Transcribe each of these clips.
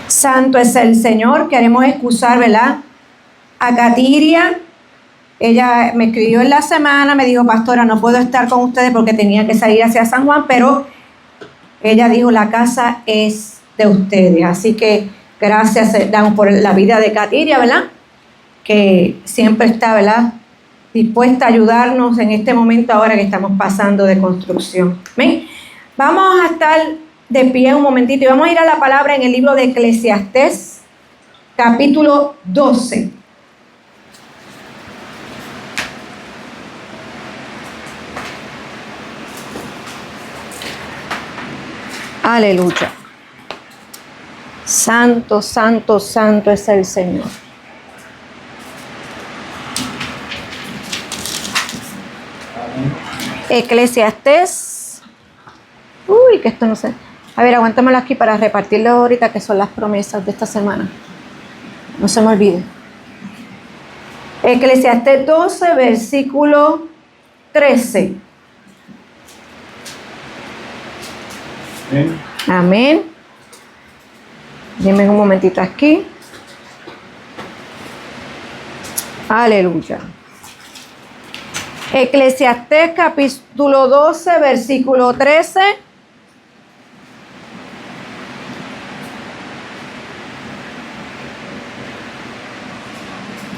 Santo es el Señor. Queremos excusar, ¿verdad?, a Katiria. Ella me escribió en la semana, me dijo: pastora, no puedo estar con ustedes porque tenía que salir hacia San Juan, pero ella dijo: la casa es de ustedes. Así que gracias damos por la vida de Katiria, ¿verdad?, que siempre está, ¿verdad?, dispuesta a ayudarnos en este momento ahora que estamos pasando de construcción. ¿Ven? Vamos a estar de pie un momentito y vamos a ir a la palabra en el libro de Eclesiastés, capítulo 12. Aleluya. Santo, santo, santo es el Señor. Eclesiastés. Uy, que esto no sé. A ver, aguántamelo aquí para repartirlo ahorita, que son las promesas de esta semana. No se me olvide. Eclesiastés 12, versículo 13. Amén. Dime un momentito aquí. Aleluya. Eclesiastés capítulo 12, versículo 13.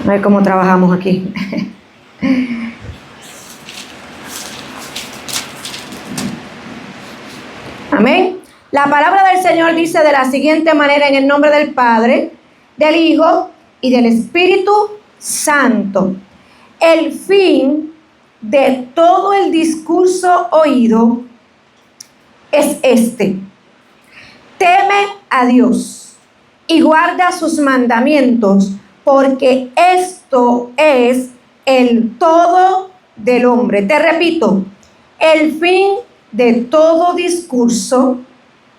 A ver cómo trabajamos aquí. Amén. La palabra del Señor dice de la siguiente manera: en el nombre del Padre, del Hijo y del Espíritu Santo. El fin de todo el discurso oído es este: teme a Dios y guarda sus mandamientos, porque esto es el todo del hombre. Te repito, el fin de todo discurso,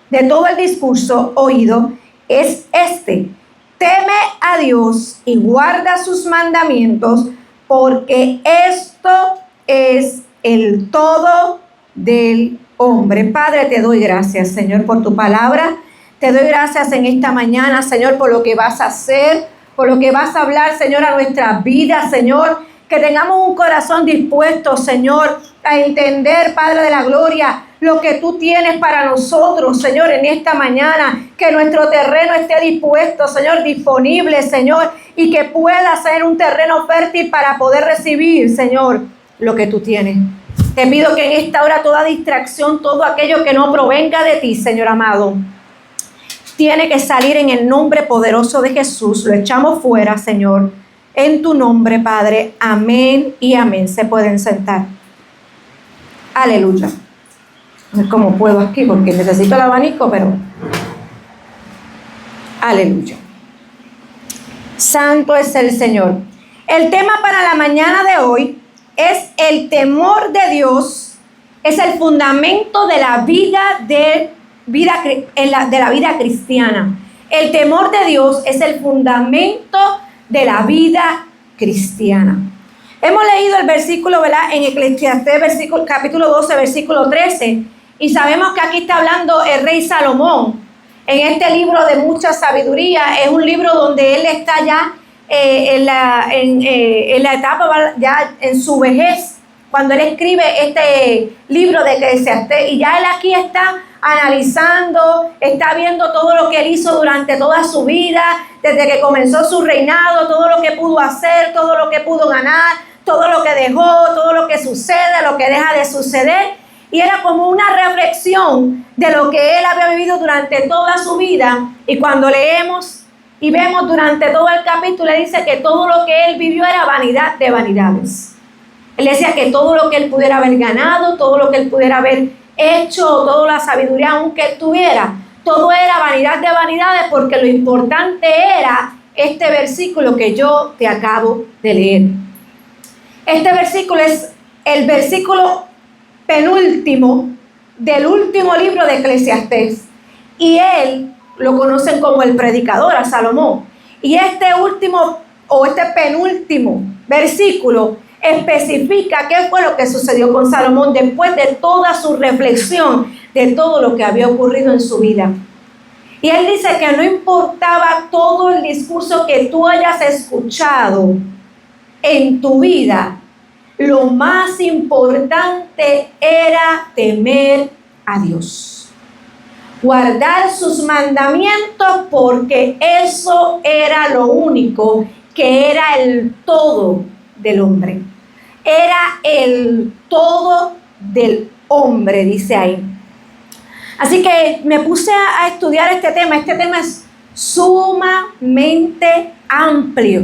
de todo el discurso oído es este: teme a Dios y guarda sus mandamientos, porque esto es el todo del hombre. Padre, te doy gracias, Señor, por tu palabra. Te doy gracias en esta mañana, Señor, por lo que vas a hacer, por lo que vas a hablar, Señor, a nuestras vidas, Señor. Que tengamos un corazón dispuesto, Señor, a entender, Padre de la gloria, lo que tú tienes para nosotros, Señor, en esta mañana. Que nuestro terreno esté dispuesto, Señor, disponible, Señor, y que pueda ser un terreno fértil para poder recibir, Señor, lo que tú tienes. Te pido que en esta hora toda distracción, todo aquello que no provenga de ti, Señor amado, tiene que salir en el nombre poderoso de Jesús. Lo echamos fuera, Señor, en tu nombre, Padre. Amén y amén. Se pueden sentar. Aleluya. No sé cómo puedo aquí porque necesito el abanico, pero aleluya. Santo es el Señor. El tema para la mañana de hoy es el temor de Dios. Es el fundamento de la vida de la vida cristiana. El temor de Dios es el fundamento de la vida cristiana. Hemos leído el versículo, ¿verdad?, en Eclesiastés, capítulo 12, versículo 13, y sabemos que aquí está hablando el rey Salomón. En este libro de mucha sabiduría, es un libro donde él está ya en la etapa, ya en su vejez, cuando él escribe este libro de Eclesiastés, y ya él aquí está analizando, está viendo todo lo que él hizo durante toda su vida, desde que comenzó su reinado, todo lo que pudo hacer, todo lo que pudo ganar, todo lo que dejó, todo lo que sucede, lo que deja de suceder. Y era como una reflexión de lo que él había vivido durante toda su vida. Y cuando leemos y vemos durante todo el capítulo, él dice que todo lo que él vivió era vanidad de vanidades. Él decía que todo lo que él pudiera haber ganado, todo lo que él pudiera haber hecho, toda la sabiduría aunque él tuviera, todo era vanidad de vanidades, porque lo importante era este versículo que yo te acabo de leer. Este versículo es el versículo penúltimo del último libro de Eclesiastés, y él lo conocen como el predicador, a Salomón. Y este último o este penúltimo versículo especifica qué fue lo que sucedió con Salomón después de toda su reflexión de todo lo que había ocurrido en su vida. Y él dice que no importaba todo el discurso que tú hayas escuchado en tu vida, lo más importante era temer a Dios, guardar sus mandamientos, porque eso era lo único que era el todo del hombre. Era el todo del hombre, dice ahí. Así que me puse a estudiar este tema. Este tema es sumamente amplio.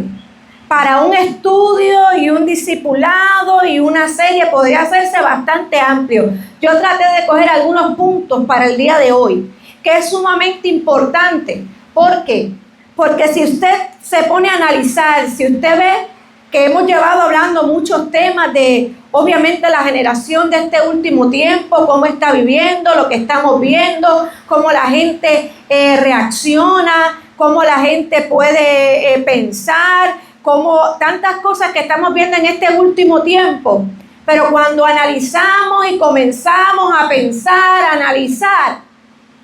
Para un estudio y un discipulado y una serie podría hacerse bastante amplio. Yo traté de coger algunos puntos para el día de hoy, que es sumamente importante. ¿Por qué? Porque si usted se pone a analizar, si usted ve que hemos llevado hablando muchos temas de, obviamente, la generación de este último tiempo, cómo está viviendo, lo que estamos viendo, cómo la gente reacciona, cómo la gente puede pensar, como tantas cosas que estamos viendo en este último tiempo. Pero cuando analizamos y comenzamos a pensar, a analizar,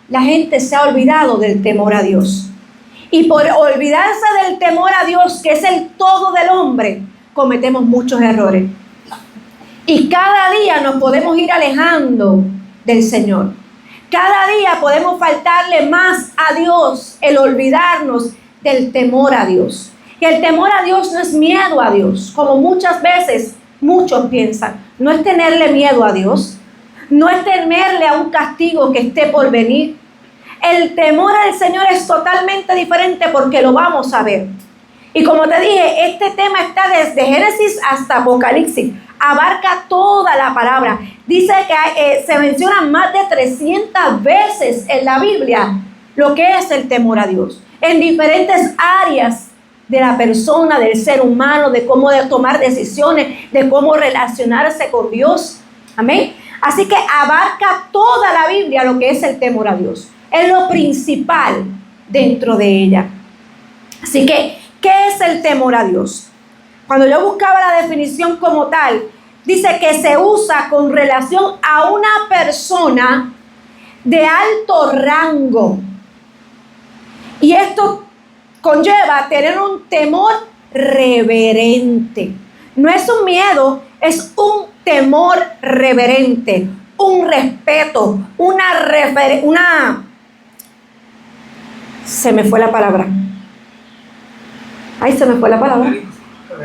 la gente se ha olvidado del temor a Dios. Y por olvidarse del temor a Dios, que es el todo del hombre, cometemos muchos errores. Y cada día nos podemos ir alejando del Señor. Cada día podemos faltarle más a Dios, el olvidarnos del temor a Dios. Y el temor a Dios no es miedo a Dios, como muchas veces muchos piensan. No es tenerle miedo a Dios, no es temerle a un castigo que esté por venir. El temor al Señor es totalmente diferente, porque lo vamos a ver. Y como te dije, este tema está desde Génesis hasta Apocalipsis. Abarca toda la palabra. Dice que se menciona más de 300 veces en la Biblia lo que es el temor a Dios. En diferentes áreas de la persona, del ser humano, de cómo tomar decisiones, de cómo relacionarse con Dios. Amén. Así que abarca toda la Biblia lo que es el temor a Dios. Es lo principal dentro de ella. Así que, ¿qué es el temor a Dios? Cuando yo buscaba la definición como tal, dice que se usa con relación a una persona de alto rango. Y esto conlleva tener un temor reverente. No es un miedo, es un temor reverente, un respeto, se me fue la palabra. Ay, se me fue la palabra.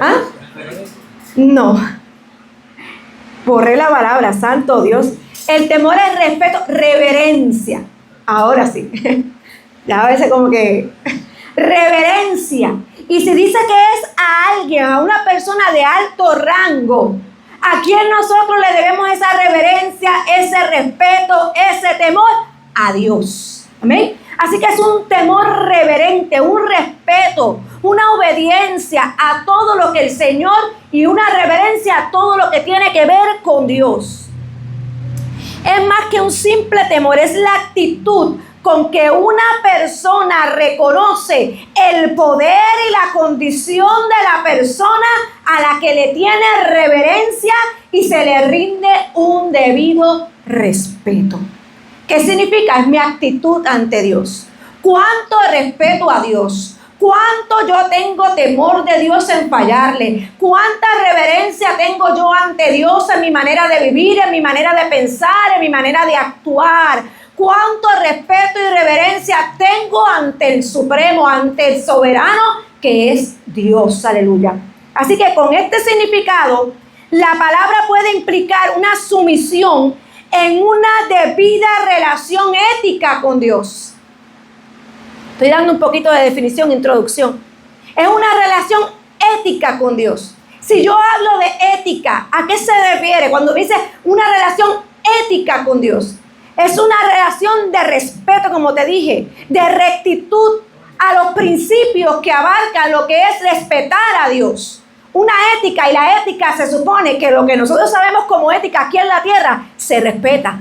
¿Ah? No. Borré la palabra, santo Dios. El temor es respeto, reverencia. Ahora sí. Ya a veces como que reverencia. Y si dice que es a alguien, a una persona de alto rango, ¿a quién nosotros le debemos esa reverencia, ese respeto, ese temor? A Dios. ¿Amén? Así que es un temor reverente, un respeto, una obediencia a todo lo que el Señor y una reverencia a todo lo que tiene que ver con Dios. Es más que un simple temor, es la actitud con que una persona reconoce el poder y la condición de la persona a la que le tiene reverencia y se le rinde un debido respeto. ¿Qué significa? Es mi actitud ante Dios. ¿Cuánto respeto a Dios? ¿Cuánto yo tengo temor de Dios en fallarle? ¿Cuánta reverencia tengo yo ante Dios en mi manera de vivir, en mi manera de pensar, en mi manera de actuar? ¿Cuánto respeto y reverencia tengo ante el Supremo, ante el Soberano, que es Dios? Aleluya. Así que con este significado, la palabra puede implicar una sumisión en una debida relación ética con Dios. Estoy dando un poquito de definición, introducción. Es una relación ética con Dios. Si yo hablo de ética, ¿a qué se refiere cuando dice una relación ética con Dios? Es una relación de respeto, como te dije, de rectitud a los principios que abarcan lo que es respetar a Dios. Una ética, y la ética se supone que lo que nosotros sabemos como ética aquí en la tierra se respeta.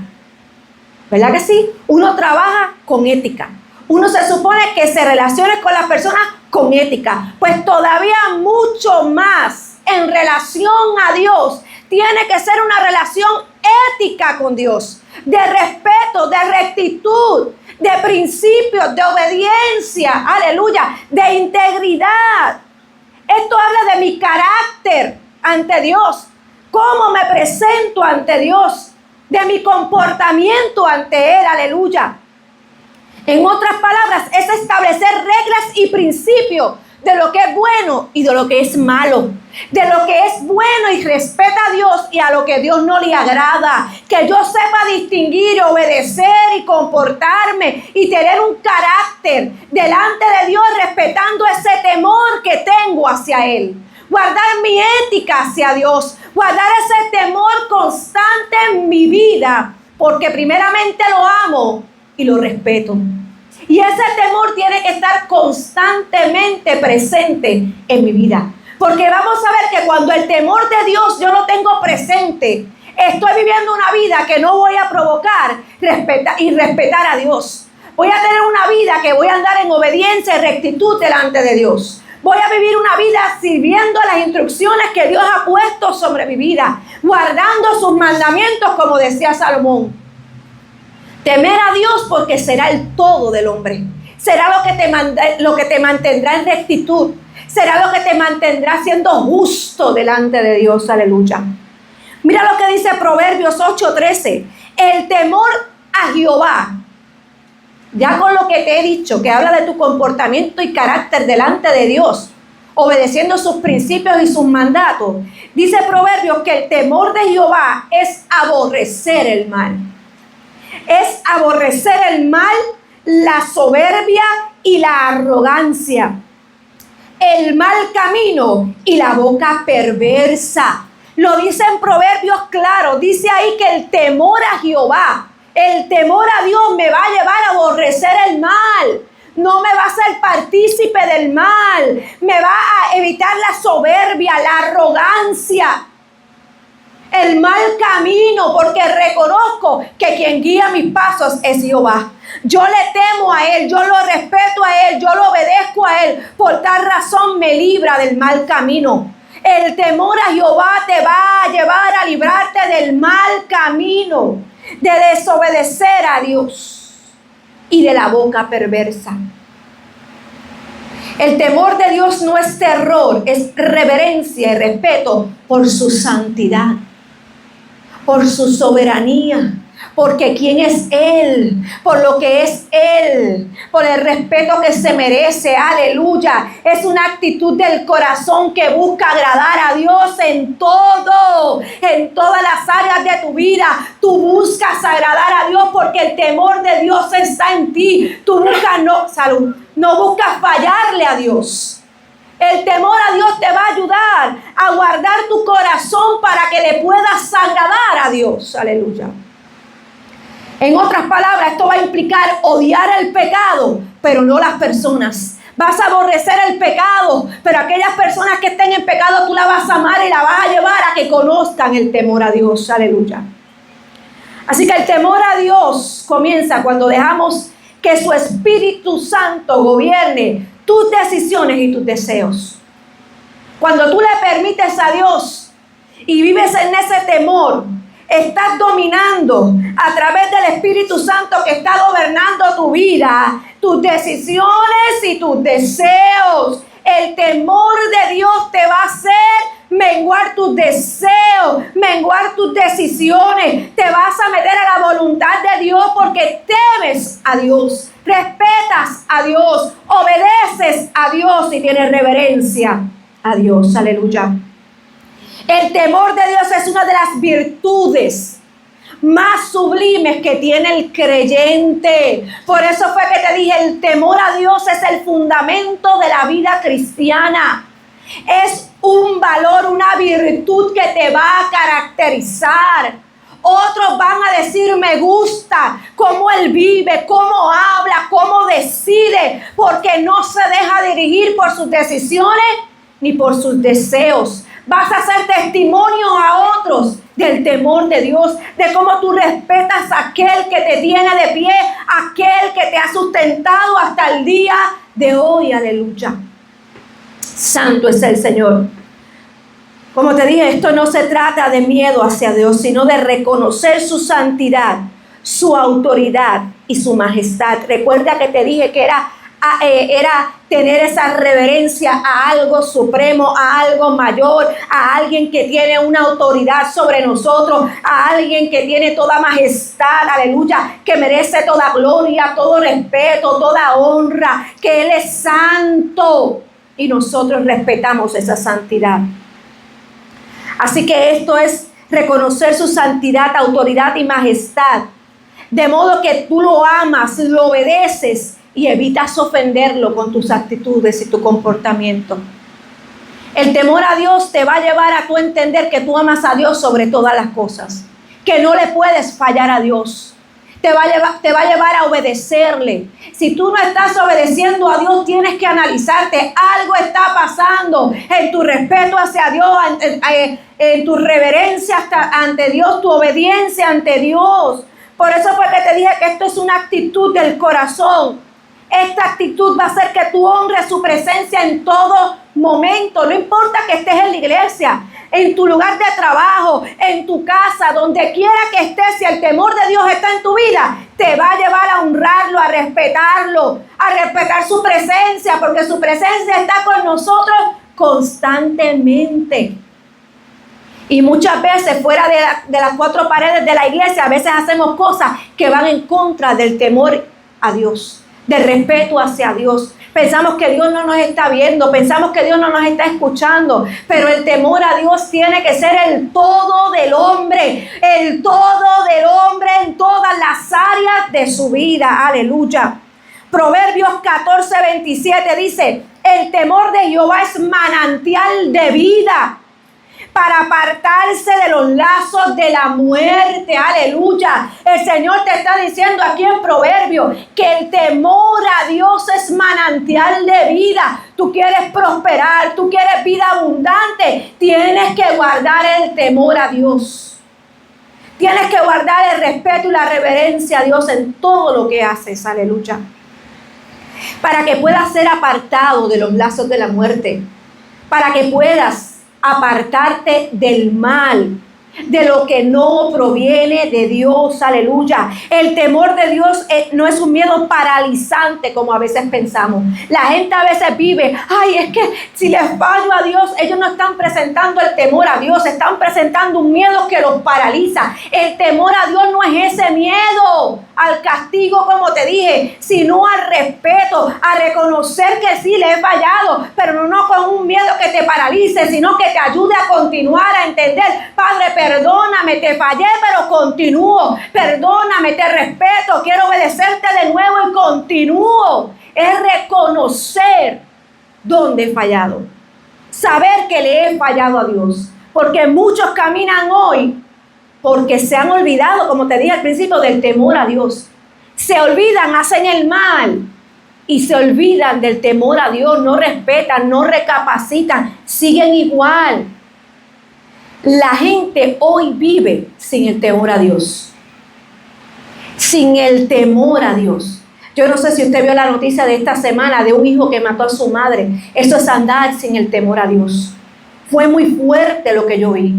¿Verdad que sí? Uno trabaja con ética. Uno se supone que se relacione con las personas con ética. Pues todavía mucho más en relación a Dios. Tiene que ser una relación ética con Dios, de respeto, de rectitud, de principios, de obediencia, aleluya, de integridad. Esto habla de mi carácter ante Dios, cómo me presento ante Dios, de mi comportamiento ante Él, aleluya. En otras palabras, es establecer reglas y principios de lo que es bueno y de lo que es malo, de lo que es bueno y respeta a Dios y a lo que Dios no le agrada, que yo sepa distinguir, obedecer y comportarme y tener un carácter delante de Dios respetando ese temor que tengo hacia Él, guardar mi ética hacia Dios, guardar ese temor constante en mi vida, porque primeramente lo amo y lo respeto. Y ese temor tiene que estar constantemente presente en mi vida. Porque vamos a ver que cuando el temor de Dios yo lo tengo presente, estoy viviendo una vida que no voy a provocar y respetar a Dios. Voy a tener una vida que voy a andar en obediencia y rectitud delante de Dios. Voy a vivir una vida sirviendo las instrucciones que Dios ha puesto sobre mi vida, guardando sus mandamientos, como decía Salomón. Temer a Dios porque será el todo del hombre. Será lo que te mantendrá en rectitud. Será lo que te mantendrá siendo justo delante de Dios. Aleluya. Mira lo que dice Proverbios 8:13. El temor a Jehová. Ya con lo que te he dicho, que habla de tu comportamiento y carácter delante de Dios, obedeciendo sus principios y sus mandatos. Dice Proverbios que el temor de Jehová es aborrecer el mal. Es aborrecer el mal, la soberbia y la arrogancia, el mal camino y la boca perversa. Lo dice en Proverbios claro, dice ahí que el temor a Jehová, el temor a Dios me va a llevar a aborrecer el mal. No me va a hacer partícipe del mal, me va a evitar la soberbia, la arrogancia, el mal camino, porque reconozco que quien guía mis pasos es Jehová. Yo le temo a Él, yo lo respeto a Él, yo lo obedezco a Él. Por tal razón me libra del mal camino. El temor a Jehová te va a llevar a librarte del mal camino, de desobedecer a Dios y de la boca perversa. El temor de Dios no es terror, es reverencia y respeto por su santidad, por su soberanía, porque quién es Él, por lo que es Él, por el respeto que se merece, aleluya. Es una actitud del corazón que busca agradar a Dios en todo, en todas las áreas de tu vida. Tú buscas agradar a Dios porque el temor de Dios está en ti. Tú buscas, no buscas fallarle a Dios. El temor a Dios te va a ayudar a guardar tu corazón para que le puedas agradar a Dios. Aleluya. En otras palabras, esto va a implicar odiar el pecado, pero no las personas. Vas a aborrecer el pecado, pero aquellas personas que estén en pecado tú las vas a amar y las vas a llevar a que conozcan el temor a Dios. Aleluya. Así que el temor a Dios comienza cuando dejamos que su Espíritu Santo gobierne tus decisiones y tus deseos. Cuando tú le permites a Dios y vives en ese temor, estás dominando a través del Espíritu Santo que está gobernando tu vida, tus decisiones y tus deseos. El temor de Dios te va a hacer menguar tus deseos, menguar tus decisiones. Te vas a meter a la voluntad de Dios porque temes a Dios, respetas a Dios, obedeces a Dios y tienes reverencia a Dios. Aleluya. El temor de Dios es una de las virtudes más sublimes que tiene el creyente. Por eso fue que te dije, el temor a Dios es el fundamento de la vida cristiana. Es un valor, una virtud que te va a caracterizar. Otros van a decir, me gusta cómo él vive, cómo habla, cómo decide, porque no se deja dirigir por sus decisiones ni por sus deseos. Vas a hacer testimonio a otros del temor de Dios, de cómo tú respetas a aquel que te tiene de pie, aquel que te ha sustentado hasta el día de hoy. Aleluya. Santo es el Señor. Como te dije, esto no se trata de miedo hacia Dios, sino de reconocer su santidad, su autoridad y su majestad. Recuerda que te dije que era tener esa reverencia a algo supremo, a algo mayor, a alguien que tiene una autoridad sobre nosotros, a alguien que tiene toda majestad, aleluya, que merece toda gloria, todo respeto, toda honra, que Él es santo y nosotros respetamos esa santidad. Así que esto es reconocer su santidad, autoridad y majestad, de modo que tú lo amas, lo obedeces y evitas ofenderlo con tus actitudes y tu comportamiento. El temor a Dios te va a llevar a tú entender que tú amas a Dios sobre todas las cosas, que no le puedes fallar a Dios. Te va a llevar a obedecerle. Si tú no estás obedeciendo a Dios, tienes que analizarte. Algo está pasando en tu respeto hacia Dios, en tu reverencia ante Dios, tu obediencia ante Dios. Por eso fue que te dije que esto es una actitud del corazón. Esta actitud va a hacer que tú honres su presencia en todo momento. No importa que estés en la iglesia, en tu lugar de trabajo, en tu casa, donde quiera que estés, si el temor de Dios está en tu vida, te va a llevar a honrarlo, a respetar su presencia, porque su presencia está con nosotros constantemente. Y muchas veces fuera de las cuatro paredes de la iglesia, a veces hacemos cosas que van en contra del temor a Dios, del respeto hacia Dios. Pensamos que Dios no nos está viendo, pensamos que Dios no nos está escuchando, pero el temor a Dios tiene que ser el todo del hombre en todas las áreas de su vida. Aleluya. Proverbios 14:27 dice: el temor de Jehová es manantial de vida, para apartarse de los lazos de la muerte. Aleluya. El Señor te está diciendo aquí en Proverbios que el temor a Dios es manantial de vida. Tú quieres prosperar, tú quieres vida abundante, tienes que guardar el temor a Dios. Tienes que guardar el respeto y la reverencia a Dios en todo lo que haces. Aleluya. Para que puedas ser apartado de los lazos de la muerte, para que puedas apartarte del mal, de lo que no proviene de Dios. Aleluya. El temor de Dios no es un miedo paralizante como a veces pensamos. La gente a veces vive, es que si les fallo a Dios, ellos no están presentando el temor a Dios, están presentando un miedo que los paraliza. El temor a Dios no es ese miedo al castigo, como te dije, sino al respeto, a reconocer que sí le he fallado, pero no con un miedo que te paralice, sino que te ayude a continuar, a entender: Padre, perdóname, te fallé, pero continúo. Perdóname, te respeto, quiero obedecerte de nuevo y continúo. Es reconocer dónde he fallado. Saber que le he fallado a Dios. Porque muchos caminan hoy porque se han olvidado, como te dije al principio, del temor a Dios. Se olvidan, hacen el mal y se olvidan del temor a Dios. No respetan, no recapacitan, siguen igual. La gente hoy vive sin el temor a Dios. Sin el temor a Dios. Yo no sé si usted vio la noticia de esta semana de un hijo que mató a su madre. Eso es andar sin el temor a Dios. Fue muy fuerte lo que yo vi.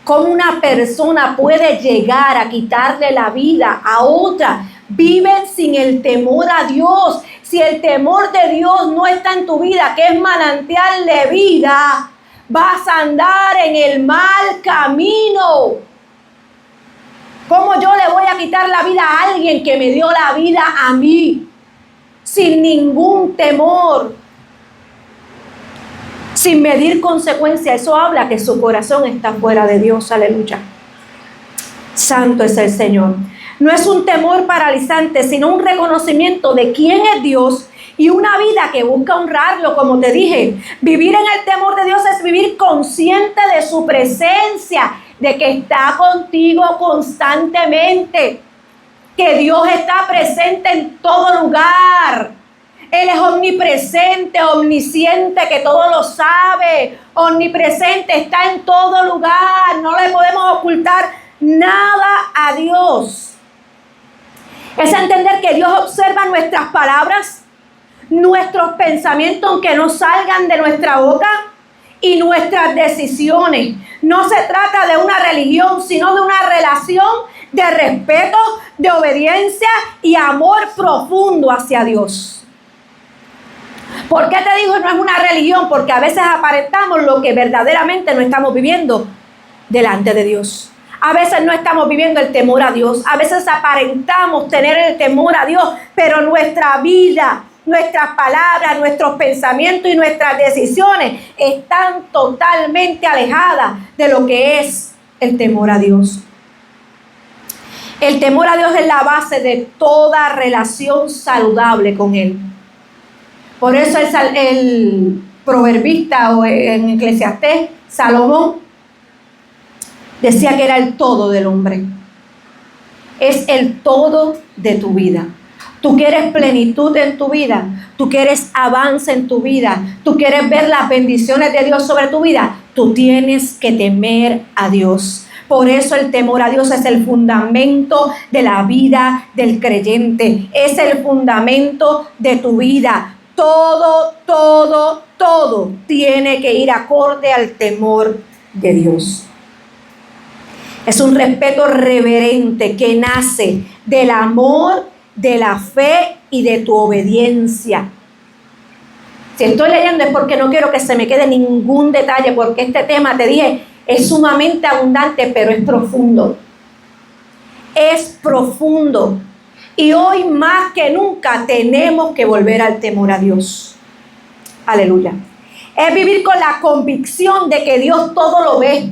Cómo una persona puede llegar a quitarle la vida a otra. Viven sin el temor a Dios. Si el temor de Dios no está en tu vida, que es manantial de vida, vas a andar en el mal camino. ¿Cómo yo le voy a quitar la vida a alguien que me dio la vida a mí? Sin ningún temor, sin medir consecuencias. Eso habla que su corazón está fuera de Dios. Aleluya. Santo es el Señor. No es un temor paralizante, sino un reconocimiento de quién es Dios y una vida que busca honrarlo. Como te dije, vivir en el temor de Dios es vivir consciente de su presencia, de que está contigo constantemente, que Dios está presente en todo lugar. Él es omnipresente, omnisciente, que todo lo sabe, omnipresente, está en todo lugar. No le podemos ocultar nada a Dios. Es entender que Dios observa nuestras palabras, nuestros pensamientos, aunque no salgan de nuestra boca, y nuestras decisiones. No se trata de una religión, sino de una relación de respeto, de obediencia y amor profundo hacia Dios. ¿Por qué te digo no es una religión? Porque a veces aparentamos lo que verdaderamente no estamos viviendo delante de Dios. A veces no estamos viviendo el temor a Dios. A veces aparentamos tener el temor a Dios, pero nuestra vida, nuestras palabras, nuestros pensamientos y nuestras decisiones están totalmente alejadas de lo que es el temor a Dios. El temor a Dios es la base de toda relación saludable con Él. Por eso el proverbista o en Eclesiastés, Salomón, decía que era el todo del hombre. Es el todo de tu vida. Tú quieres plenitud en tu vida. Tú quieres avance en tu vida. Tú quieres ver las bendiciones de Dios sobre tu vida. Tú tienes que temer a Dios. Por eso el temor a Dios es el fundamento de la vida del creyente. Es el fundamento de tu vida. Todo tiene que ir acorde al temor de Dios. Es un respeto reverente que nace del amor, de la fe y de tu obediencia. Si estoy leyendo es porque no quiero que se me quede ningún detalle, porque este tema, te dije, es sumamente abundante, pero es profundo. Es profundo. Y hoy más que nunca tenemos que volver al temor a Dios. Aleluya. Es vivir con la convicción de que Dios todo lo ve,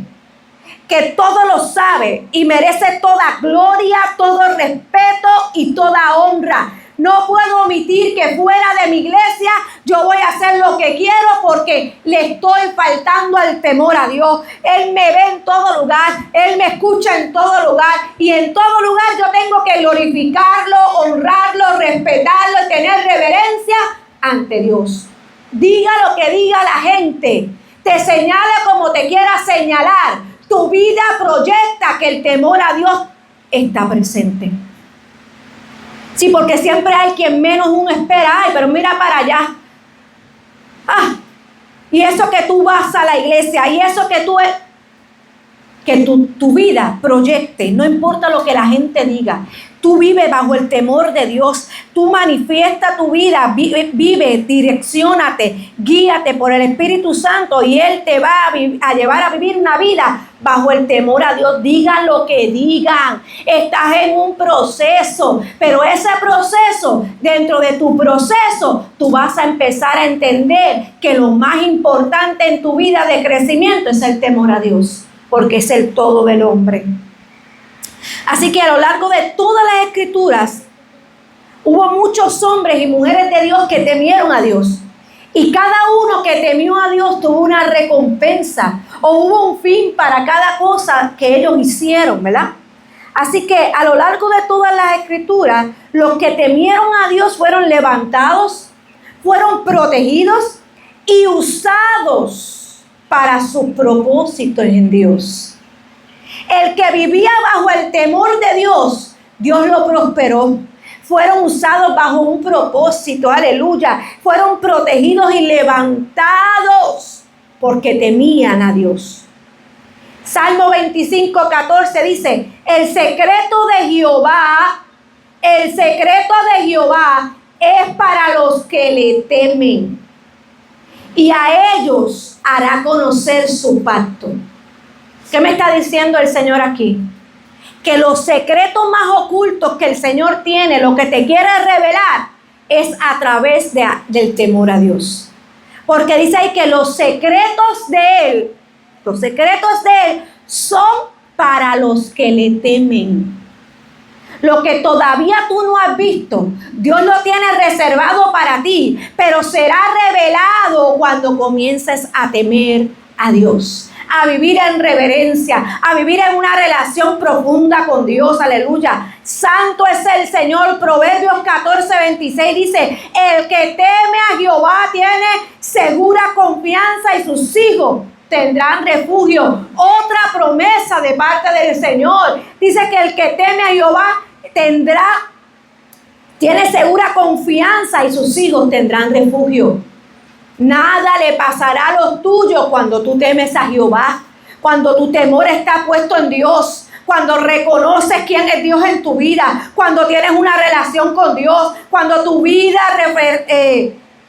que todo lo sabe y merece toda gloria, todo respeto y toda honra. No puedo omitir que fuera de mi iglesia yo voy a hacer lo que quiero porque le estoy faltando al temor a Dios. Él me ve en todo lugar, Él me escucha en todo lugar y en todo lugar yo tengo que glorificarlo, honrarlo, respetarlo y tener reverencia ante Dios. Diga lo que diga la gente, te señale como te quiera señalar. Tu vida proyecta que el temor a Dios está presente. Sí, porque siempre hay quien menos uno espera. Ay, pero mira para allá. Y eso que tú vas a la iglesia, y eso que tu vida proyecte, no importa lo que la gente diga. Tú vives bajo el temor de Dios. Tú manifiesta tu vida, vive, direcciónate, guíate por el Espíritu Santo y Él te va a llevar a vivir una vida bajo el temor a Dios. Digan lo que digan. Estás en un proceso, pero ese proceso, dentro de tu proceso, tú vas a empezar a entender que lo más importante en tu vida de crecimiento es el temor a Dios, porque es el todo del hombre. Así que a lo largo de todas las escrituras hubo muchos hombres y mujeres de Dios que temieron a Dios. Y cada uno que temió a Dios tuvo una recompensa o hubo un fin para cada cosa que ellos hicieron, ¿verdad? Así que a lo largo de todas las escrituras, los que temieron a Dios fueron levantados, fueron protegidos y usados para sus propósitos en Dios. El que vivía bajo el temor de Dios, Dios lo prosperó. Fueron usados bajo un propósito, aleluya. Fueron protegidos y levantados porque temían a Dios. Salmo 25:14 dice, el secreto de Jehová es para los que le temen. Y a ellos hará conocer su pacto. ¿Qué me está diciendo el Señor aquí? Que los secretos más ocultos que el Señor tiene, lo que te quiere revelar, es a través del temor a Dios. Porque dice ahí que los secretos de Él son para los que le temen. Lo que todavía tú no has visto, Dios lo tiene reservado para ti, pero será revelado cuando comiences a temer a Dios, a vivir en reverencia, a vivir en una relación profunda con Dios, aleluya. Santo es el Señor. Proverbios 14:26 dice, el que teme a Jehová tiene segura confianza y sus hijos tendrán refugio. Otra promesa de parte del Señor. Dice que el que teme a Jehová tiene segura confianza y sus hijos tendrán refugio. Nada le pasará a los tuyos cuando tú temes a Jehová, cuando tu temor está puesto en Dios, cuando reconoces quién es Dios en tu vida, cuando tienes una relación con Dios, cuando tu vida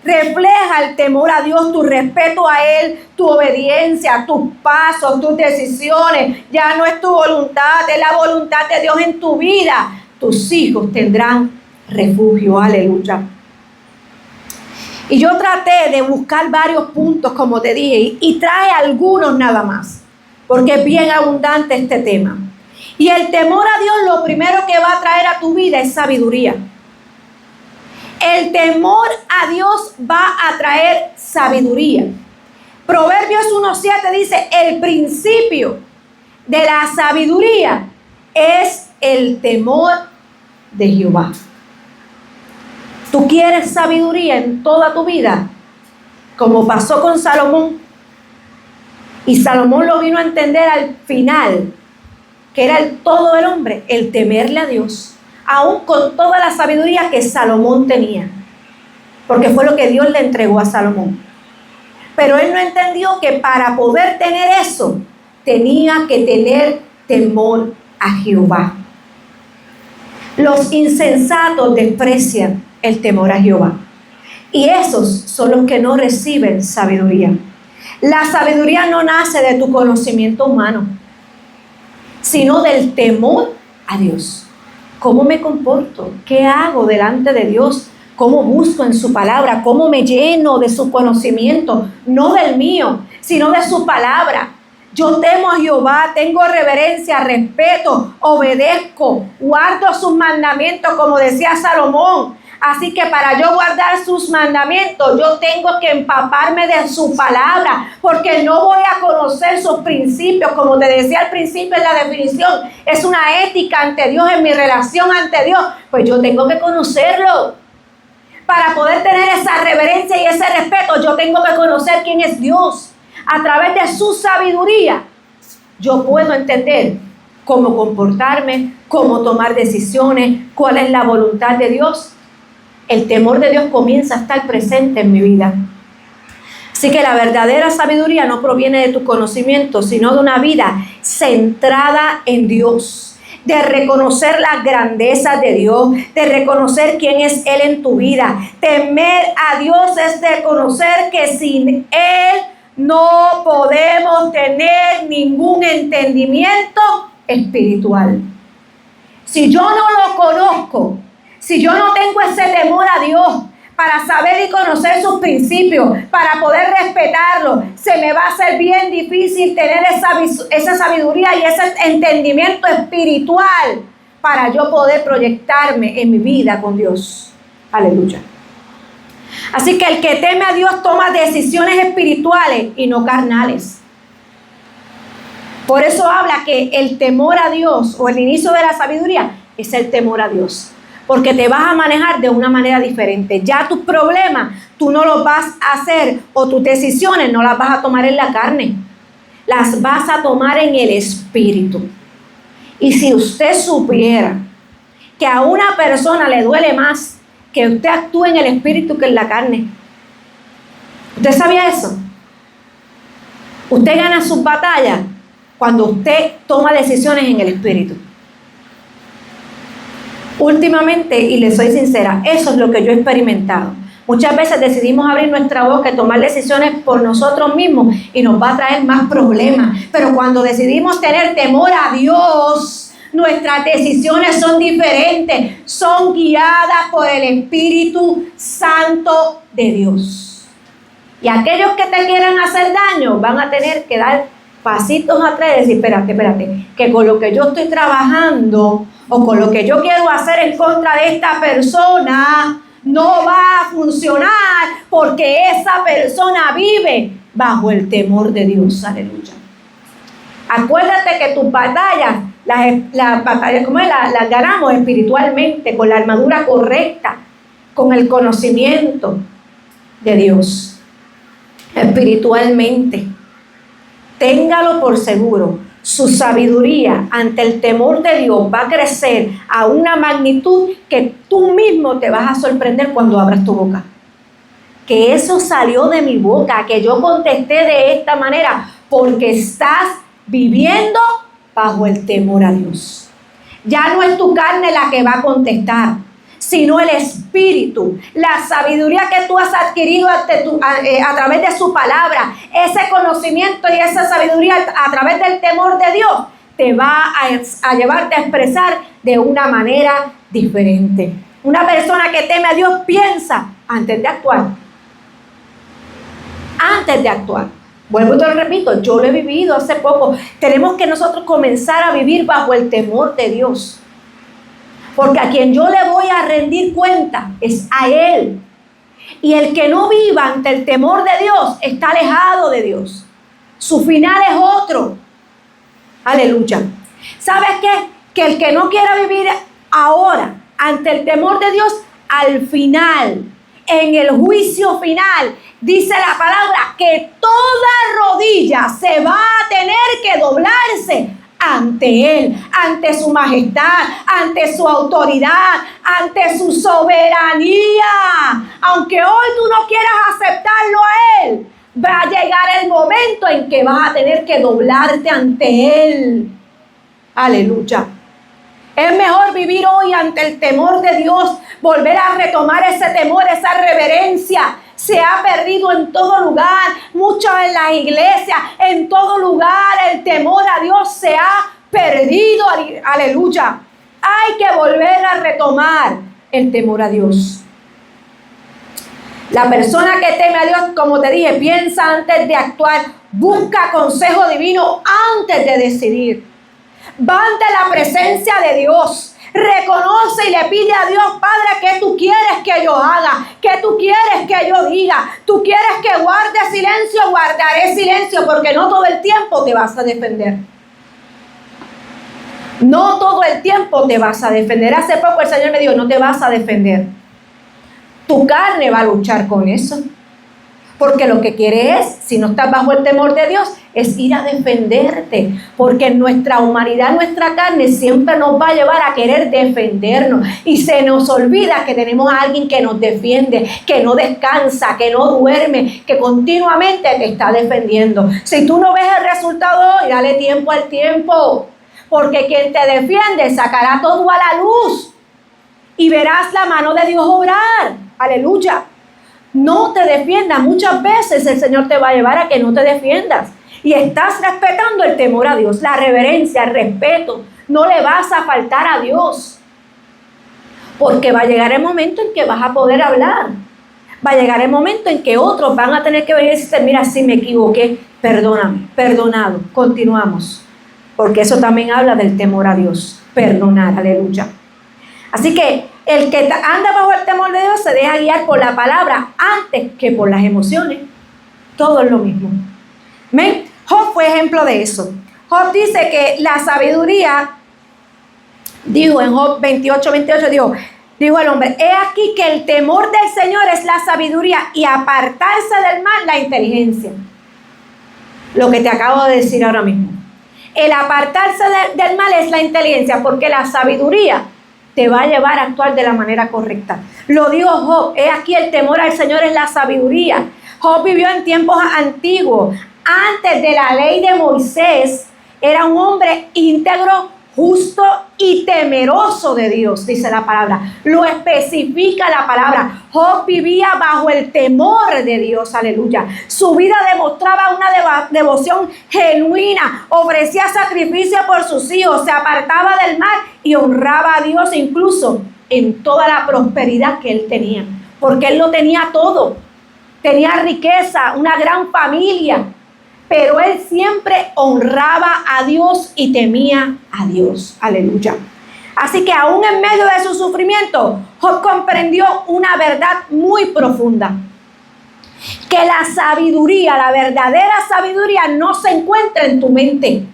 refleja el temor a Dios, tu respeto a Él, tu obediencia, tus pasos, tus decisiones. Ya no es tu voluntad, es la voluntad de Dios en tu vida. Tus hijos tendrán refugio. Aleluya. Y yo traté de buscar varios puntos, como te dije, y traje algunos nada más, porque es bien abundante este tema. Y el temor a Dios lo primero que va a traer a tu vida es sabiduría. El temor a Dios va a traer sabiduría. Proverbios 1:7 dice, el principio de la sabiduría es el temor de Jehová. ¿Tú quieres sabiduría en toda tu vida? Como pasó con Salomón. Y Salomón lo vino a entender al final, que era el todo del hombre, el temerle a Dios, aún con toda la sabiduría que Salomón tenía, porque fue lo que Dios le entregó a Salomón. Pero él no entendió que para poder tener eso, tenía que tener temor a Jehová. Los insensatos desprecian el temor a Jehová, y esos son los que no reciben sabiduría. La sabiduría no nace de tu conocimiento humano, sino del temor a Dios. ¿Cómo me comporto? ¿Qué hago delante de Dios? ¿Cómo busco en su palabra? ¿Cómo me lleno de su conocimiento? No del mío, sino de su palabra. Yo temo a Jehová, tengo reverencia, respeto, obedezco, guardo sus mandamientos, como decía Salomón. Así que para yo guardar sus mandamientos, yo tengo que empaparme de su palabra, porque no voy a conocer sus principios. Como te decía al principio en la definición, es una ética ante Dios, en mi relación ante Dios. Pues yo tengo que conocerlo. Para poder tener esa reverencia y ese respeto, yo tengo que conocer quién es Dios. A través de su sabiduría, yo puedo entender cómo comportarme, cómo tomar decisiones, cuál es la voluntad de Dios. El temor de Dios comienza a estar presente en mi vida. Así que la verdadera sabiduría no proviene de tu conocimiento, sino de una vida centrada en Dios, de reconocer las grandezas de Dios, de reconocer quién es Él en tu vida. Temer a Dios es reconocer que sin Él no podemos tener ningún entendimiento espiritual. Si yo no lo conozco, si yo no tengo ese temor a Dios para saber y conocer sus principios, para poder respetarlo, se me va a hacer bien difícil tener esa sabiduría y ese entendimiento espiritual para yo poder proyectarme en mi vida con Dios. Aleluya. Así que el que teme a Dios toma decisiones espirituales y no carnales. Por eso habla que el temor a Dios, o el inicio de la sabiduría, es el temor a Dios. Porque te vas a manejar de una manera diferente. Ya tus problemas, tú no los vas a hacer, o tus decisiones no las vas a tomar en la carne. Las vas a tomar en el espíritu. Y si usted supiera que a una persona le duele más que usted actúe en el espíritu que en la carne. ¿Usted sabía eso? Usted gana sus batallas cuando usted toma decisiones en el espíritu. Últimamente, y le soy sincera, eso es lo que yo he experimentado. Muchas veces decidimos abrir nuestra boca y tomar decisiones por nosotros mismos y nos va a traer más problemas. Pero cuando decidimos tener temor a Dios, nuestras decisiones son diferentes, son guiadas por el Espíritu Santo de Dios. Y aquellos que te quieran hacer daño van a tener que dar pasitos atrás y decir, espérate, que con lo que yo estoy trabajando o con lo que yo quiero hacer en contra de esta persona no va a funcionar, porque esa persona vive bajo el temor de Dios. Aleluya. Acuérdate que tus batallas, las batallas, las ganamos espiritualmente, con la armadura correcta, con el conocimiento de Dios, espiritualmente. Téngalo por seguro, su sabiduría ante el temor de Dios va a crecer a una magnitud que tú mismo te vas a sorprender cuando abras tu boca. que eso salió de mi boca, que yo contesté de esta manera, porque estás viviendo bajo el temor a Dios. Ya no es tu carne la que va a contestar, sino el Espíritu, la sabiduría que tú has adquirido a través de su palabra, ese conocimiento y esa sabiduría a través del temor de Dios, te va a llevarte a expresar de una manera diferente. Una persona que teme a Dios piensa antes de actuar. Antes de actuar. Vuelvo y te lo repito, yo lo he vivido hace poco. Tenemos que nosotros comenzar a vivir bajo el temor de Dios. Porque a quien yo le voy a rendir cuenta es a Él. Y el que no viva ante el temor de Dios está alejado de Dios. Su final es otro. Aleluya. ¿Sabes qué? Que el que no quiera vivir ahora ante el temor de Dios, al final, en el juicio final, dice la palabra que toda rodilla se va a tener que doblarse ante Él, ante su majestad, ante su autoridad, ante su soberanía. Aunque hoy tú no quieras aceptarlo a Él, va a llegar el momento en que vas a tener que doblarte ante Él. Aleluya. Es mejor vivir hoy ante el temor de Dios, volver a retomar ese temor, esa reverencia. Se ha perdido en todo lugar, mucho en las iglesias, en todo lugar el temor a Dios se ha perdido. Aleluya. Hay que volver a retomar el temor a Dios. La persona que teme a Dios, como te dije, piensa antes de actuar, busca consejo divino antes de decidir. Va ante la presencia de Dios, reconoce y le pide a Dios: Padre, ¿qué tú quieres que yo haga? ¿Qué tú quieres que yo diga? ¿Tú quieres que guarde silencio? Guardaré silencio, porque no todo el tiempo te vas a defender. No todo el tiempo te vas a defender. Hace poco el Señor me dijo: no te vas a defender. Tu carne va a luchar con eso. Porque lo que quiere es, si no estás bajo el temor de Dios, es ir a defenderte. Porque nuestra humanidad, nuestra carne siempre nos va a llevar a querer defendernos. Y se nos olvida que tenemos a alguien que nos defiende, que no descansa, que no duerme, que continuamente te está defendiendo. Si tú no ves el resultado hoy, dale tiempo al tiempo. Porque quien te defiende sacará todo a la luz. Y verás la mano de Dios obrar. Aleluya. No te defiendas. Muchas veces el Señor te va a llevar a que no te defiendas. Y estás respetando el temor a Dios, la reverencia, el respeto. No le vas a faltar a Dios. Porque va a llegar el momento en que vas a poder hablar. Va a llegar el momento en que otros van a tener que venir y decirte: mira, sí me equivoqué, perdóname, perdonado. Continuamos. Porque eso también habla del temor a Dios. Perdonar, aleluya. Así que el que anda bajo el temor de Dios se deja guiar por la palabra antes que por las emociones. Todo es lo mismo. ¿Ven? Job fue ejemplo de eso. Job dice que la sabiduría, dijo en Job 28, dijo el hombre: he aquí que el temor del Señor es la sabiduría y apartarse del mal la inteligencia. Lo que te acabo de decir ahora mismo. El apartarse del mal es la inteligencia, porque la sabiduría te va a llevar a actuar de la manera correcta. Lo dijo Job: he aquí el temor al Señor es la sabiduría. Job vivió en tiempos antiguos. Antes de la ley de Moisés, era un hombre íntegro, justo y temeroso de Dios, dice la palabra. Lo especifica la palabra. Job vivía bajo el temor de Dios, aleluya. Su vida demostraba una devoción genuina, ofrecía sacrificio por sus hijos, se apartaba del mal y honraba a Dios incluso en toda la prosperidad que él tenía. Porque él lo tenía todo. Tenía riqueza, una gran familia. Pero él siempre honraba a Dios y temía a Dios. Aleluya. Así que aún en medio de su sufrimiento, Job comprendió una verdad muy profunda. Que la sabiduría, la verdadera sabiduría, no se encuentra en tu mente,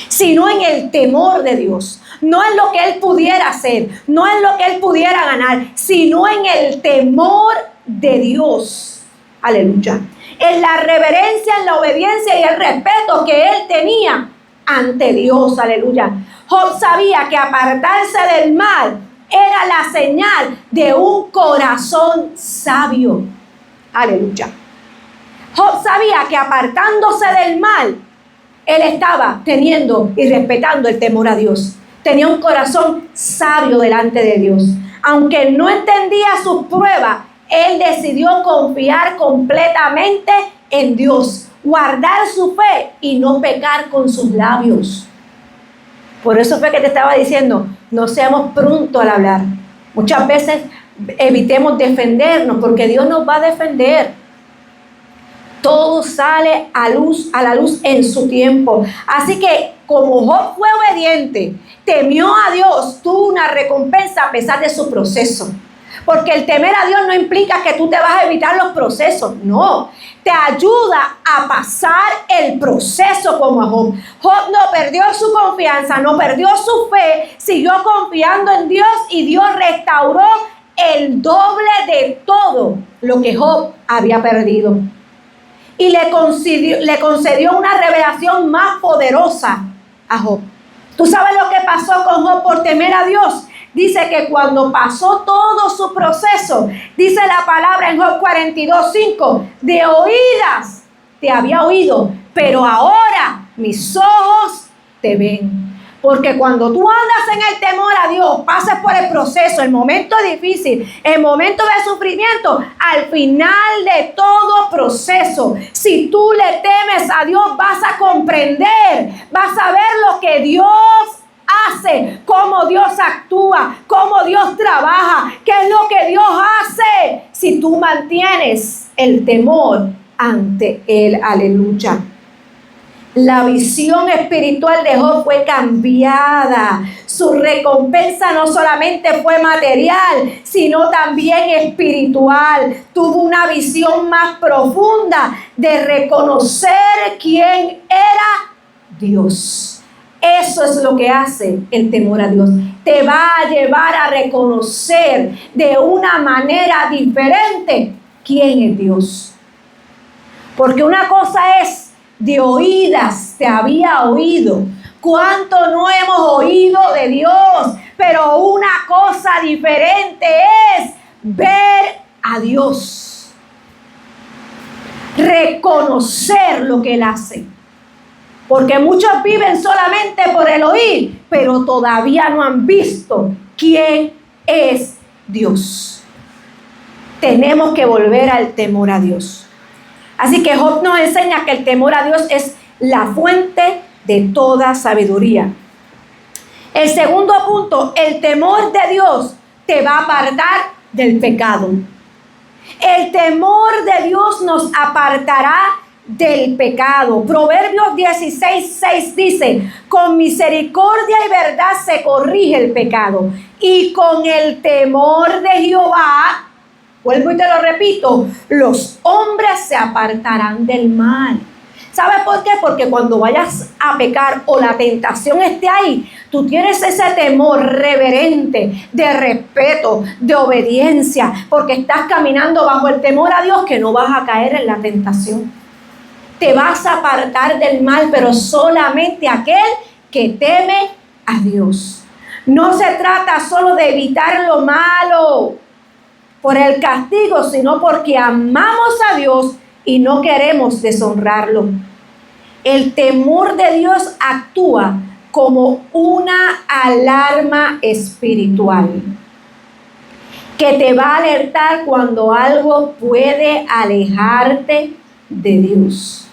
sino en el temor de Dios. No en lo que él pudiera hacer, no en lo que él pudiera ganar, sino en el temor de Dios. Aleluya. En la reverencia, en la obediencia y el respeto que él tenía ante Dios. Aleluya. Job sabía que apartarse del mal era la señal de un corazón sabio. Aleluya. Job sabía que apartándose del mal, él estaba teniendo y respetando el temor a Dios. Tenía un corazón sabio delante de Dios. Aunque no entendía sus pruebas, él decidió confiar completamente en Dios, guardar su fe y no pecar con sus labios. Por eso fue que te estaba diciendo, no seamos prontos al hablar. Muchas veces evitemos defendernos porque Dios nos va a defender. Todo sale a la luz en su tiempo. Así que como Job fue obediente, temió a Dios, tuvo una recompensa a pesar de su proceso. Porque el temer a Dios no implica que tú te vas a evitar los procesos. No, te ayuda a pasar el proceso como a Job. Job no perdió su confianza, no perdió su fe, siguió confiando en Dios y Dios restauró el doble de todo lo que Job había perdido. Y le concedió una revelación más poderosa a Job. ¿Tú sabes lo que pasó con Job por temer a Dios? Dice que cuando pasó todo su proceso, dice la palabra en Job 42:5, de oídas te había oído, pero ahora mis ojos te ven. Porque cuando tú andas en el temor a Dios, pasas por el proceso, el momento difícil, el momento de sufrimiento, al final de todo proceso, si tú le temes a Dios, vas a comprender, vas a ver lo que Dios hace, cómo Dios actúa, cómo Dios trabaja, qué es lo que Dios hace si tú mantienes el temor ante Él. Aleluya. La visión espiritual de Job fue cambiada. Su recompensa no solamente fue material, sino también espiritual. Tuvo una visión más profunda de reconocer quién era Dios. Eso es lo que hace el temor a Dios. Te va a llevar a reconocer de una manera diferente quién es Dios. Porque una cosa es, de oídas te había oído. ¿Cuánto no hemos oído de Dios? Pero una cosa diferente es ver a Dios. Reconocer lo que Él hace. Porque muchos viven solamente por el oír, pero todavía no han visto quién es Dios. Tenemos que volver al temor a Dios. Así que Job nos enseña que el temor a Dios es la fuente de toda sabiduría. El segundo punto, el temor de Dios te va a apartar del pecado. El temor de Dios nos apartará del pecado. Proverbios 16:6 dice, con misericordia y verdad se corrige el pecado, y con el temor de Jehová, vuelvo y te lo repito, los hombres se apartarán del mal. ¿Sabes por qué? Porque cuando vayas a pecar o la tentación esté ahí, tú tienes ese temor reverente, de respeto, de obediencia, porque estás caminando bajo el temor a Dios, que no vas a caer en la tentación. Te vas a apartar del mal, pero solamente aquel que teme a Dios. No se trata solo de evitar lo malo por el castigo, sino porque amamos a Dios y no queremos deshonrarlo. El temor de Dios actúa como una alarma espiritual que te va a alertar cuando algo puede alejarte de Dios.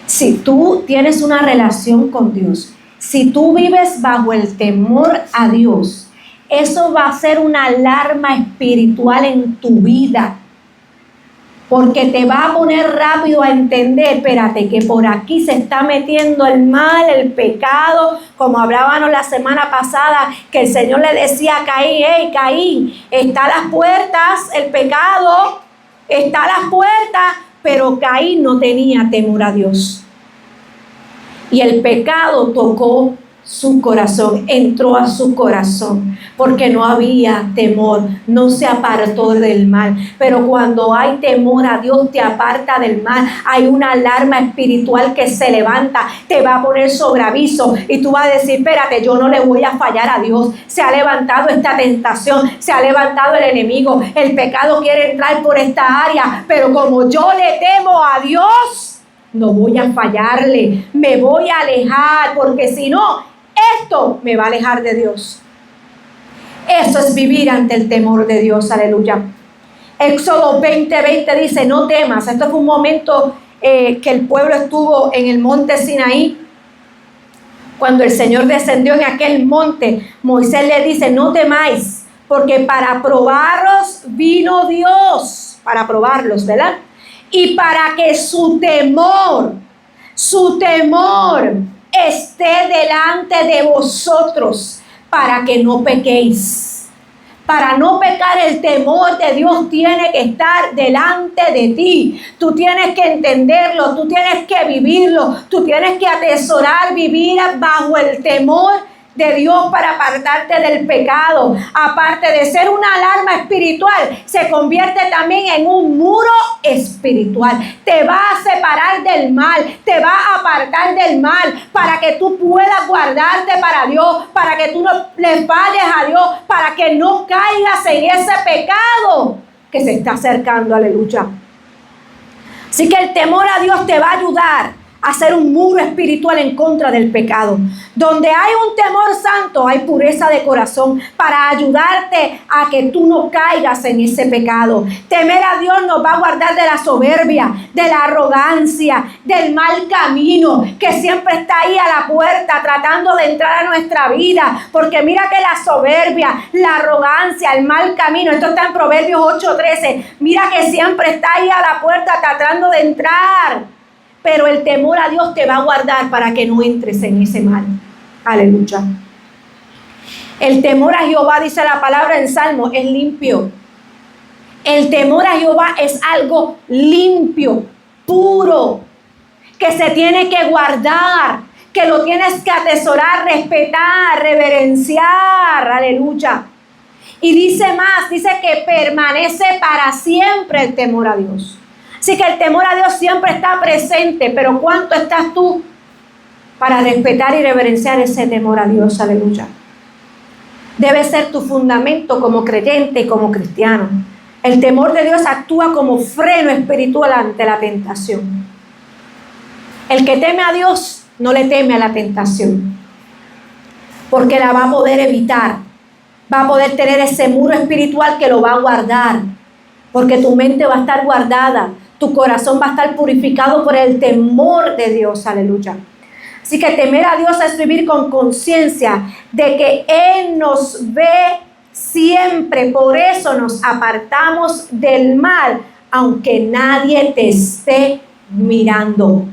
Si tú tienes una relación con Dios, si tú vives bajo el temor a Dios, eso va a ser una alarma espiritual en tu vida. Porque te va a poner rápido a entender, espérate, que por aquí se está metiendo el mal, el pecado, como hablábamos la semana pasada, que el Señor le decía a Caín, hey Caín, está a las puertas, el pecado está a las puertas, pero Caín no tenía temor a Dios. Y el pecado tocó su corazón, entró a su corazón, porque no había temor, no se apartó del mal. Pero cuando hay temor a Dios, te aparta del mal. Hay una alarma espiritual que se levanta, te va a poner sobre aviso y tú vas a decir, espérate, yo no le voy a fallar a Dios. Se ha levantado esta tentación, se ha levantado el enemigo, el pecado quiere entrar por esta área, pero como yo le temo a Dios, no voy a fallarle, me voy a alejar, porque si no, esto me va a alejar de Dios. Eso es vivir ante el temor de Dios, aleluya. Éxodo 20:20 dice, no temas. Esto fue un momento que el pueblo estuvo en el monte Sinaí. Cuando el Señor descendió en aquel monte, Moisés le dice, no temáis, porque para probaros vino Dios, para probarlos, ¿verdad? Y para que su temor esté delante de vosotros, para que no pequéis. Para no pecar, el temor de Dios tiene que estar delante de ti. Tú tienes que entenderlo, tú tienes que vivirlo, tú tienes que atesorar vivir bajo el temor de Dios para apartarte del pecado. Aparte de ser una alarma espiritual, se convierte también en un muro espiritual. Te va a separar del mal, te va a apartar del mal, para que tú puedas guardarte para Dios, para que tú no le falles a Dios, para que no caigas en ese pecado que se está acercando, aleluya. Así que el temor a Dios te va a ayudar a hacer un muro espiritual en contra del pecado. Donde hay un temor santo, hay pureza de corazón para ayudarte a que tú no caigas en ese pecado. Temer a Dios nos va a guardar de la soberbia, de la arrogancia, del mal camino que siempre está ahí a la puerta tratando de entrar a nuestra vida. Porque mira que la soberbia, la arrogancia, el mal camino, esto está en Proverbios 8:13. Mira que siempre está ahí a la puerta tratando de entrar. Pero el temor a Dios te va a guardar para que no entres en ese mal. Aleluya. El temor a Jehová, dice la palabra en Salmo, es limpio. El temor a Jehová es algo limpio, puro, que se tiene que guardar, que lo tienes que atesorar, respetar, reverenciar. Aleluya. Y dice más, dice que permanece para siempre el temor a Dios. Así que el temor a Dios siempre está presente, pero ¿cuánto estás tú para respetar y reverenciar ese temor a Dios? Aleluya. Debe ser tu fundamento como creyente y como cristiano. El temor de Dios actúa como freno espiritual ante la tentación. El que teme a Dios no le teme a la tentación, porque la va a poder evitar. Va a poder tener ese muro espiritual que lo va a guardar, porque tu mente va a estar guardada. Tu corazón va a estar purificado por el temor de Dios, aleluya. Así que temer a Dios es vivir con conciencia de que Él nos ve siempre. Por eso nos apartamos del mal, aunque nadie te esté mirando.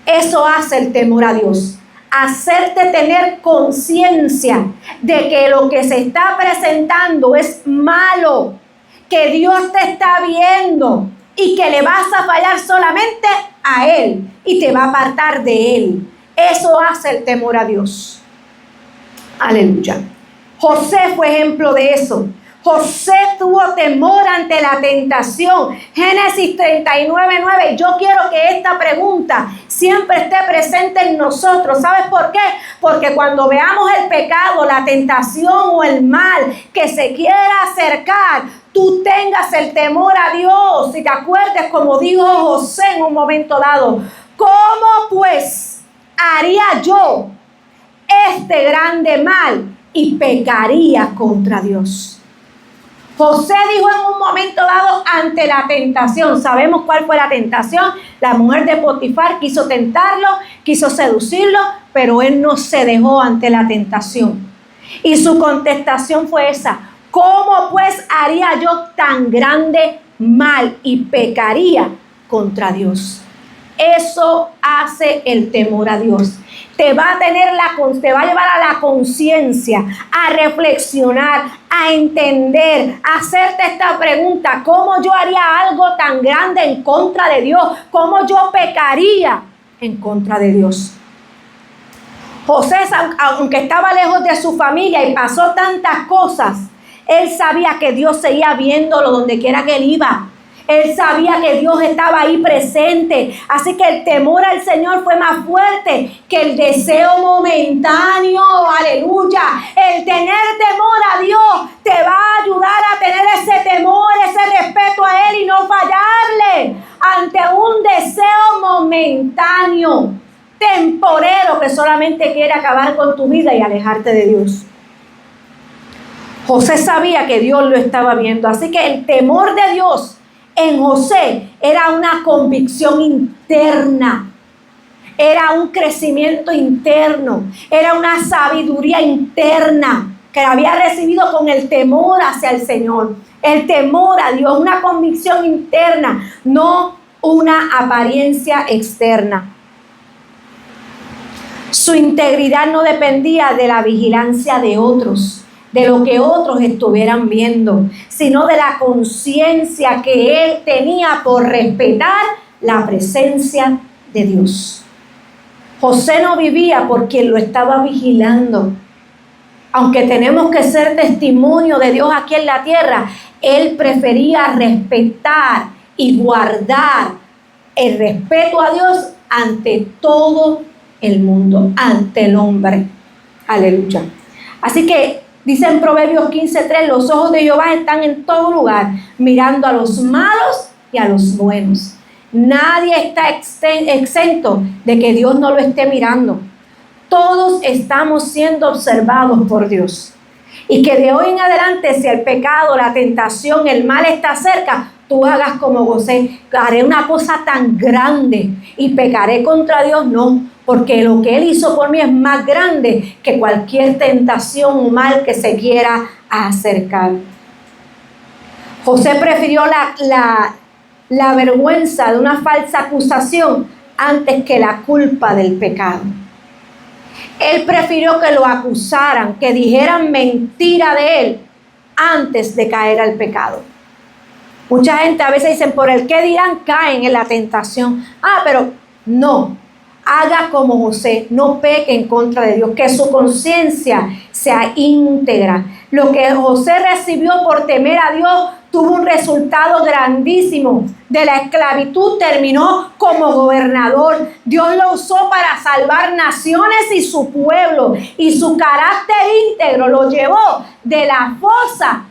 Eso hace el temor a Dios. Hacerte tener conciencia de que lo que se está presentando es malo, que Dios te está viendo, y que le vas a fallar solamente a Él y te va a apartar de Él. Eso hace el temor a Dios. Aleluya. José fue ejemplo de eso. José tuvo temor ante la tentación. Génesis 39:9. Yo quiero que esta pregunta siempre esté presente en nosotros. ¿Sabes por qué? Porque cuando veamos el pecado, la tentación o el mal que se quiera acercar, tú tengas el temor a Dios y te acuerdes como dijo José en un momento dado. ¿Cómo pues haría yo este grande mal y pecaría contra Dios? José dijo en un momento dado ante la tentación. Sabemos cuál fue la tentación. La mujer de Potifar quiso tentarlo, quiso seducirlo, pero él no se dejó ante la tentación. Y su contestación fue esa: ¿cómo pues haría yo tan grande mal y pecaría contra Dios? Eso hace el temor a Dios. Te va a llevar a la conciencia, a reflexionar, a entender, a hacerte esta pregunta: ¿cómo yo haría algo tan grande en contra de Dios? ¿Cómo yo pecaría en contra de Dios? José, aunque estaba lejos de su familia y pasó tantas cosas, él sabía que Dios seguía viéndolo donde quiera que él iba. Él sabía que Dios estaba ahí presente. Así que el temor al Señor fue más fuerte que el deseo momentáneo. Aleluya. El tener temor a Dios te va a ayudar a tener ese temor, ese respeto a Él y no fallarle ante un deseo momentáneo, temporero, que solamente quiere acabar con tu vida y alejarte de Dios. José sabía que Dios lo estaba viendo. Así que el temor de Dios en José era una convicción interna, era un crecimiento interno, era una sabiduría interna que había recibido con el temor hacia el Señor, el temor a Dios, una convicción interna, no una apariencia externa. Su integridad no dependía de la vigilancia de otros, de lo que otros estuvieran viendo, sino de la conciencia que él tenía por respetar la presencia de Dios. José no vivía por quien lo estaba vigilando. Aunque tenemos que ser testimonio de Dios aquí en la tierra, él prefería respetar y guardar el respeto a Dios ante todo el mundo, ante el hombre. Aleluya. Así que dice en Proverbios 15:3, los ojos de Jehová están en todo lugar, mirando a los malos y a los buenos. Nadie está exento de que Dios no lo esté mirando. Todos estamos siendo observados por Dios. Y que de hoy en adelante, si el pecado, la tentación, el mal está cerca, tú hagas como José, haré una cosa tan grande y pecaré contra Dios. No, porque lo que Él hizo por mí es más grande que cualquier tentación o mal que se quiera acercar. José prefirió la vergüenza de una falsa acusación antes que la culpa del pecado. Él prefirió que lo acusaran, que dijeran mentira de él antes de caer al pecado. Mucha gente a veces dicen, por el qué dirán, caen en la tentación. Pero no. Haga como José, no peque en contra de Dios, que su conciencia sea íntegra. Lo que José recibió por temer a Dios tuvo un resultado grandísimo. De la esclavitud terminó como gobernador. Dios lo usó para salvar naciones y su pueblo. Y su carácter íntegro lo llevó de la fosa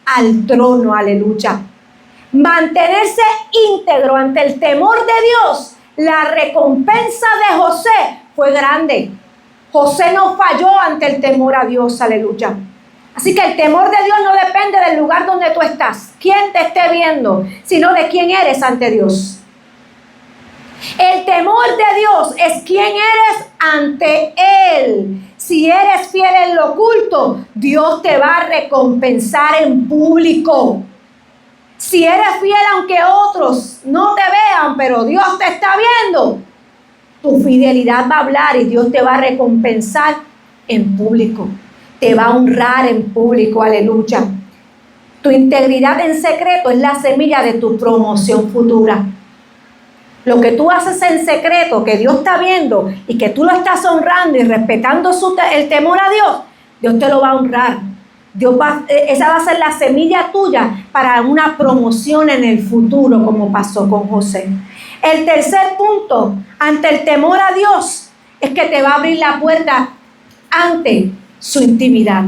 al trono. Aleluya. Mantenerse íntegro ante el temor de Dios. La recompensa de José fue grande. José no falló ante el temor a Dios, aleluya. Así que el temor de Dios no depende del lugar donde tú estás, quién te esté viendo, sino de quién eres ante Dios. El temor de Dios es quién eres ante Él. Si eres fiel en lo oculto, Dios te va a recompensar en público. Si eres fiel aunque otros no te vean, pero Dios te está viendo, tu fidelidad va a hablar y Dios te va a recompensar en público. Te va a honrar en público, aleluya. Tu integridad en secreto es la semilla de tu promoción futura. Lo que tú haces en secreto, que Dios está viendo y que tú lo estás honrando y respetando el temor a Dios, Dios te lo va a honrar. Esa va a ser la semilla tuya para una promoción en el futuro, como pasó con José. El tercer punto, ante el temor a Dios, es que te va a abrir la puerta ante su intimidad.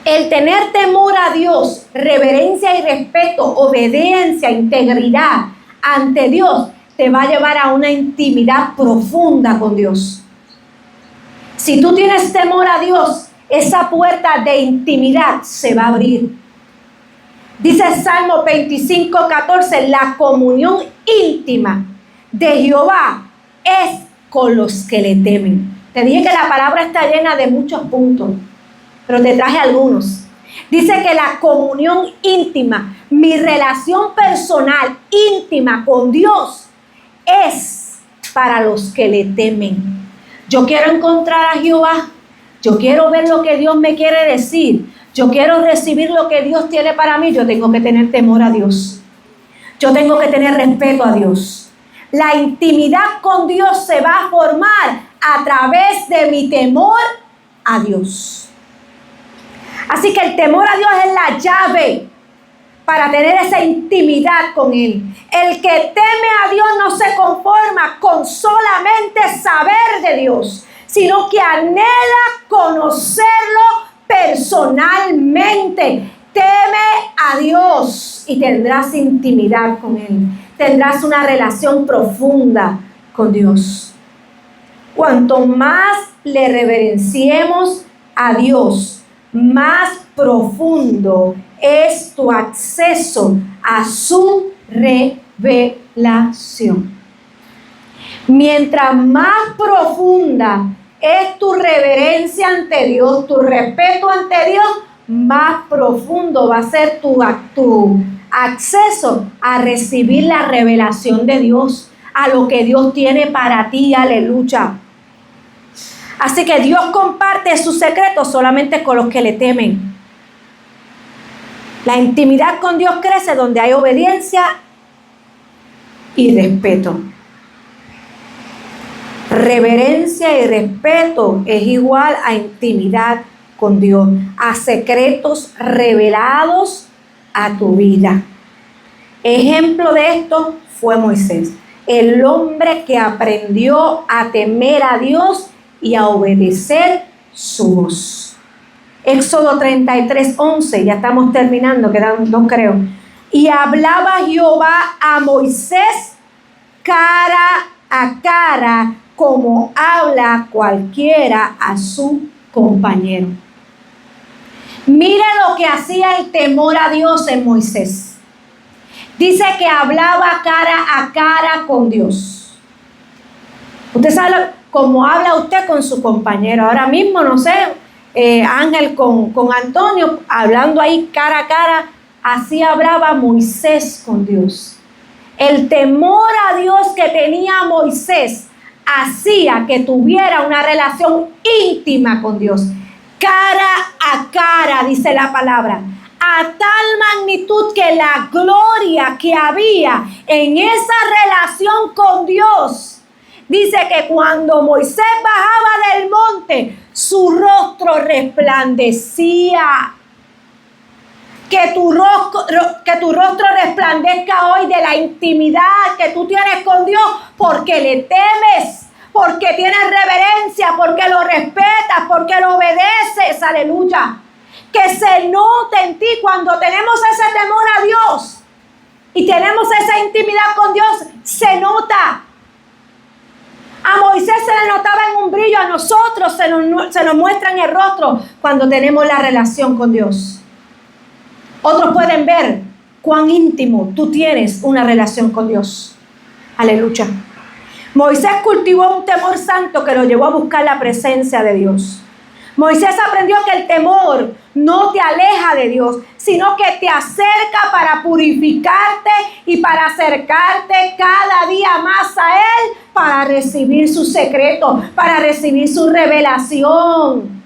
El tener temor a Dios, reverencia y respeto, obediencia, integridad ante Dios, te va a llevar a una intimidad profunda con Dios. Si tú tienes temor a Dios, esa puerta de intimidad se va a abrir. Dice Salmo 25:14, la comunión íntima de Jehová es con los que le temen. Te dije que la palabra está llena de muchos puntos, pero te traje algunos. Dice que la comunión íntima, mi relación personal íntima con Dios es para los que le temen. Yo quiero encontrar a Jehová. Yo quiero ver lo que Dios me quiere decir. Yo quiero recibir lo que Dios tiene para mí. Yo tengo que tener temor a Dios. Yo tengo que tener respeto a Dios. La intimidad con Dios se va a formar a través de mi temor a Dios. Así que el temor a Dios es la llave para tener esa intimidad con Él. El que teme a Dios no se conforma con solamente saber de Dios, sino que anhela conocerlo personalmente. Teme a Dios y tendrás intimidad con Él. Tendrás una relación profunda con Dios. Cuanto más le reverenciemos a Dios, más profundo es tu acceso a su revelación. Mientras más profunda es tu reverencia ante Dios, tu respeto ante Dios, más profundo va a ser tu acceso a recibir la revelación de Dios, a lo que Dios tiene para ti. Aleluya. Así que Dios comparte sus secretos solamente con los que le temen. La intimidad con Dios crece donde hay obediencia y respeto. Reverencia y respeto es igual a intimidad con Dios, a secretos revelados a tu vida. Ejemplo de esto fue Moisés, el hombre que aprendió a temer a Dios y a obedecer su voz. Éxodo 33:11, ya estamos terminando, quedan dos creo. Y hablaba Jehová a Moisés cara a cara, como habla cualquiera a su compañero. Mire lo que hacía el temor a Dios en Moisés. Dice que hablaba cara a cara con Dios. Usted sabe cómo habla usted con su compañero. Ahora mismo, no sé, Ángel con Antonio, hablando ahí cara a cara, así hablaba Moisés con Dios. El temor a Dios que tenía Moisés hacía que tuviera una relación íntima con Dios. Cara a cara, dice la palabra. A tal magnitud que la gloria que había en esa relación con Dios, dice que cuando Moisés bajaba del monte, su rostro resplandecía. Que tu rostro resplandezca hoy de la intimidad que tú tienes con Dios, porque le temes, porque tienes reverencia, porque lo respetas, porque lo obedeces. Aleluya. Que se note en ti cuando tenemos ese temor a Dios y tenemos esa intimidad con Dios, se nota. A Moisés se le notaba en un brillo, a nosotros se nos muestra en el rostro cuando tenemos la relación con Dios. Otros pueden ver cuán íntimo tú tienes una relación con Dios. Aleluya. Moisés cultivó un temor santo que lo llevó a buscar la presencia de Dios. Moisés aprendió que el temor no te aleja de Dios, sino que te acerca para purificarte y para acercarte cada día más a Él, para recibir su secreto, para recibir su revelación.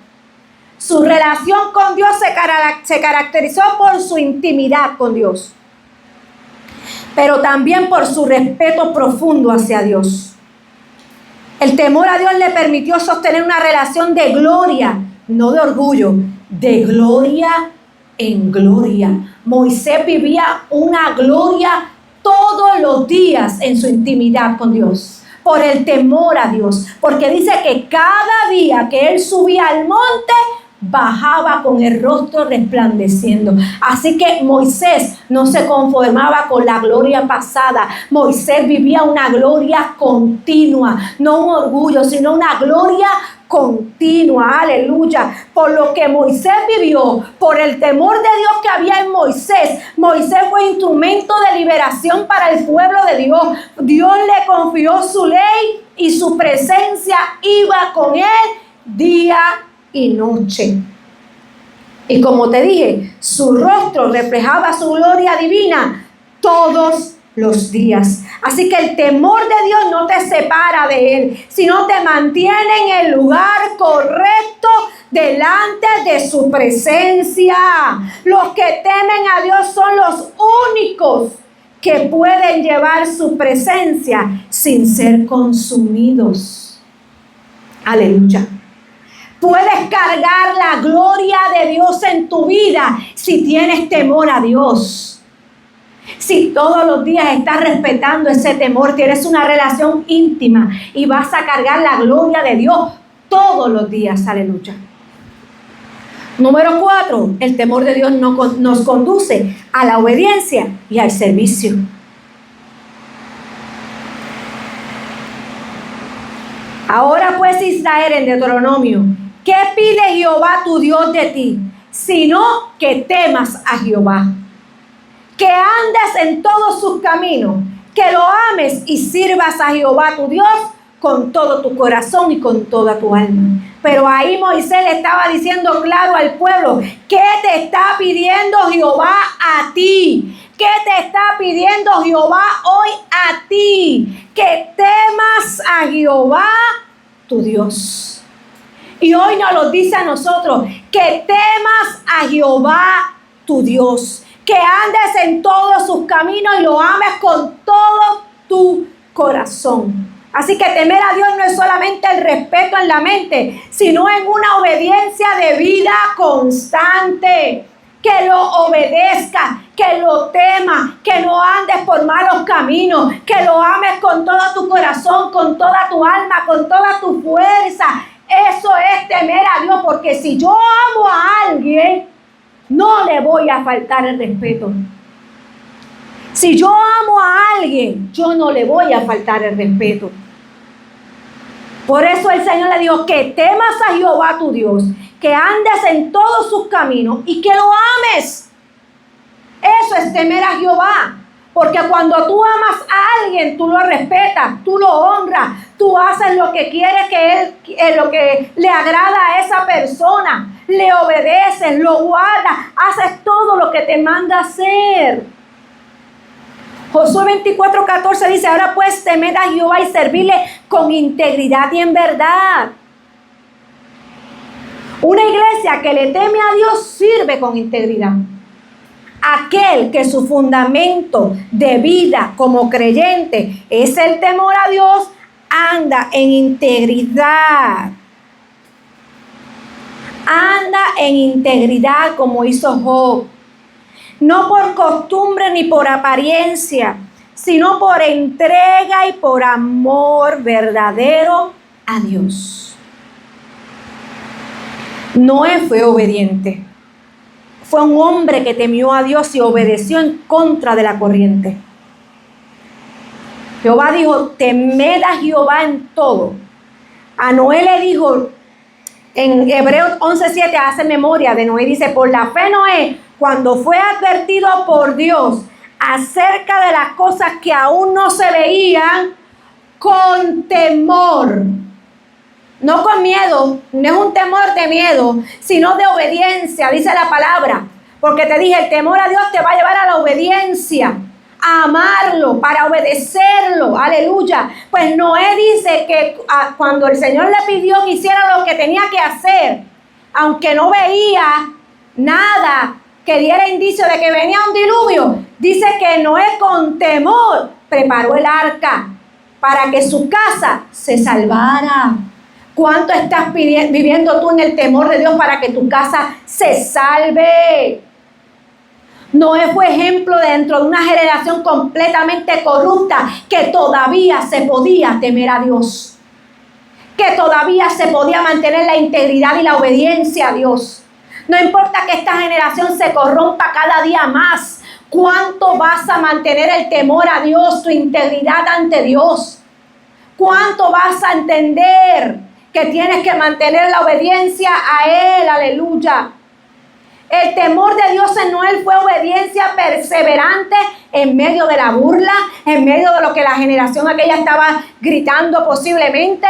Su relación con Dios se caracterizó por su intimidad con Dios, pero también por su respeto profundo hacia Dios. El temor a Dios le permitió sostener una relación de gloria, no de orgullo, de gloria en gloria. Moisés vivía una gloria todos los días en su intimidad con Dios, por el temor a Dios, porque dice que cada día que él subía al monte, bajaba con el rostro resplandeciendo. Así que Moisés no se conformaba con la gloria pasada. Moisés vivía una gloria continua, no un orgullo, sino una gloria continua. Aleluya. Por lo que Moisés vivió, por el temor de Dios que había en Moisés, Moisés fue instrumento de liberación para el pueblo de Dios. Dios le confió su ley y su presencia iba con él día y noche. Y como te dije, su rostro reflejaba su gloria divina todos los días. Así que el temor de Dios no te separa de Él, sino te mantiene en el lugar correcto delante de su presencia. Los que temen a Dios son los únicos que pueden llevar su presencia sin ser consumidos. Aleluya. Puedes cargar la gloria de Dios en tu vida si tienes temor a Dios. Si todos los días estás respetando ese temor, tienes una relación íntima y vas a cargar la gloria de Dios todos los días. Aleluya. Número 4, el temor de Dios nos conduce a la obediencia y al servicio. Ahora pues, Israel, en Deuteronomio, ¿qué pide Jehová tu Dios de ti? Sino que temas a Jehová, que andes en todos sus caminos, que lo ames y sirvas a Jehová tu Dios con todo tu corazón y con toda tu alma. Pero ahí Moisés le estaba diciendo claro al pueblo, ¿qué te está pidiendo Jehová a ti? ¿Qué te está pidiendo Jehová hoy a ti? Que temas a Jehová tu Dios. Y hoy nos lo dice a nosotros, que temas a Jehová tu Dios, que andes en todos sus caminos y lo ames con todo tu corazón. Así que temer a Dios no es solamente el respeto en la mente, sino en una obediencia de vida constante. Que lo obedezca, que lo tema, que no andes por malos caminos, que lo ames con todo tu corazón, con toda tu alma, con toda tu fuerza. Eso es temer a Dios, porque si yo amo a alguien, no le voy a faltar el respeto. Si yo amo a alguien, yo no le voy a faltar el respeto. Por eso el Señor le dijo que temas a Jehová tu Dios, que andes en todos sus caminos y que lo ames. Eso es temer a Jehová. Porque cuando tú amas a alguien, tú lo respetas, tú lo honras, tú haces lo que quieres lo que le agrada a esa persona, le obedeces, lo guardas, haces todo lo que te manda hacer. Josué 24:14 dice, ahora pues temed a Jehová y servirle con integridad y en verdad. Una iglesia que le teme a Dios sirve con integridad. Aquel que su fundamento de vida como creyente es el temor a Dios, anda en integridad. Anda en integridad como hizo Job. No por costumbre ni por apariencia, sino por entrega y por amor verdadero a Dios. Noé fue obediente. Fue un hombre que temió a Dios y obedeció en contra de la corriente. Jehová dijo, temed a Jehová en todo. A Noé le dijo, en Hebreos 11:7 hace memoria de Noé, dice, por la fe Noé, cuando fue advertido por Dios acerca de las cosas que aún no se veían, con temor, no con miedo, no es un temor de miedo, sino de obediencia, dice la palabra, porque te dije, el temor a Dios te va a llevar a la obediencia, a amarlo, para obedecerlo, aleluya. Pues Noé dice que cuando el Señor le pidió que hiciera lo que tenía que hacer, aunque no veía nada que diera indicio de que venía un diluvio, dice que Noé con temor preparó el arca para que su casa se salvara. ¿Cuánto estás viviendo tú en el temor de Dios para que tu casa se salve? Noé fue ejemplo dentro de una generación completamente corrupta que todavía se podía temer a Dios, que todavía se podía mantener la integridad y la obediencia a Dios. No importa que esta generación se corrompa cada día más, ¿cuánto vas a mantener el temor a Dios, tu integridad ante Dios? ¿Cuánto vas a entender que tienes que mantener la obediencia a Él? Aleluya. El temor de Dios en Noé fue obediencia perseverante en medio de la burla, en medio de lo que la generación aquella estaba gritando posiblemente.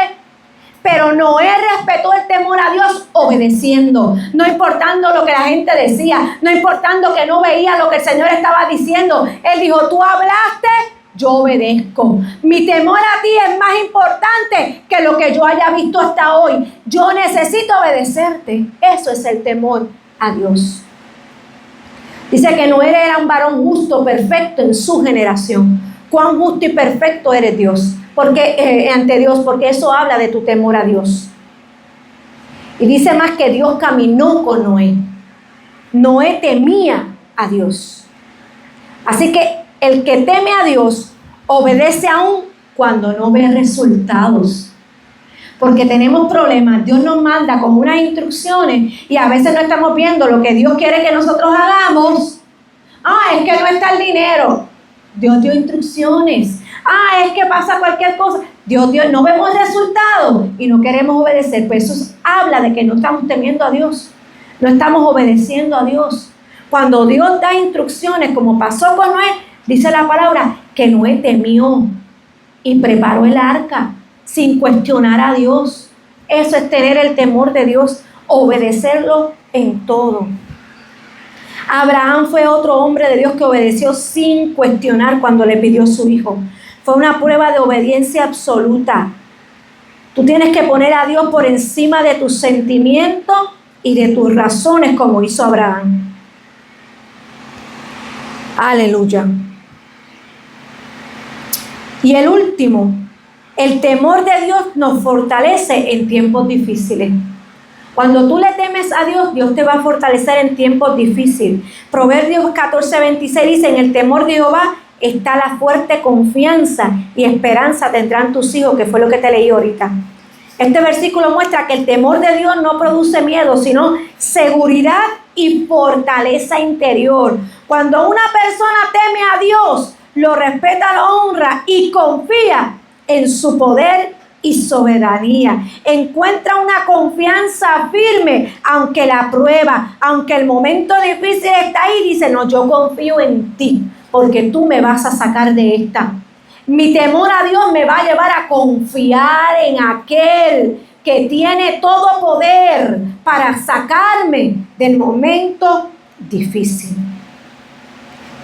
Pero Noé respetó el temor a Dios obedeciendo, no importando lo que la gente decía, no importando que no veía lo que el Señor estaba diciendo. Él dijo, tú hablaste, yo obedezco. Mi temor a ti es más importante que lo que yo haya visto hasta hoy. Yo necesito obedecerte. Eso es el temor a Dios. Dice que Noé era un varón justo, perfecto en su generación. Cuán justo y perfecto eres Dios, porque ante Dios, porque eso habla de tu temor a Dios. Y dice más que Dios caminó con Noé. Noé temía a Dios. Así que el que teme a Dios obedece aún cuando no ve resultados. Porque tenemos problemas. Dios nos manda como unas instrucciones y a veces no estamos viendo lo que Dios quiere que nosotros hagamos. Es que no está el dinero. Dios dio instrucciones. Es que pasa cualquier cosa. Dios dio, no vemos resultados y no queremos obedecer. Pues eso habla de que no estamos temiendo a Dios. No estamos obedeciendo a Dios. Cuando Dios da instrucciones, como pasó con Noé, dice la palabra que Noé temió y preparó el arca sin cuestionar a Dios. Eso es tener el temor de Dios, obedecerlo en todo. Abraham fue otro hombre de Dios que obedeció sin cuestionar cuando le pidió su hijo. Fue una prueba de obediencia absoluta. Tú tienes que poner a Dios por encima de tus sentimientos y de tus razones, como hizo Abraham. Aleluya. Y el último, el temor de Dios nos fortalece en tiempos difíciles. Cuando tú le temes a Dios, Dios te va a fortalecer en tiempos difíciles. Proverbios 14:26 dice: en el temor de Jehová está la fuerte confianza y esperanza tendrán tus hijos, que fue lo que te leí ahorita. Este versículo muestra que el temor de Dios no produce miedo, sino seguridad y fortaleza interior. Cuando una persona teme a Dios, lo respeta, lo honra y confía en su poder y soberanía, encuentra una confianza firme, aunque la prueba, aunque el momento difícil está ahí, dice: no, yo confío en ti, porque tú me vas a sacar de esta. Mi temor a Dios me va a llevar a confiar en aquel que tiene todo poder para sacarme del momento difícil.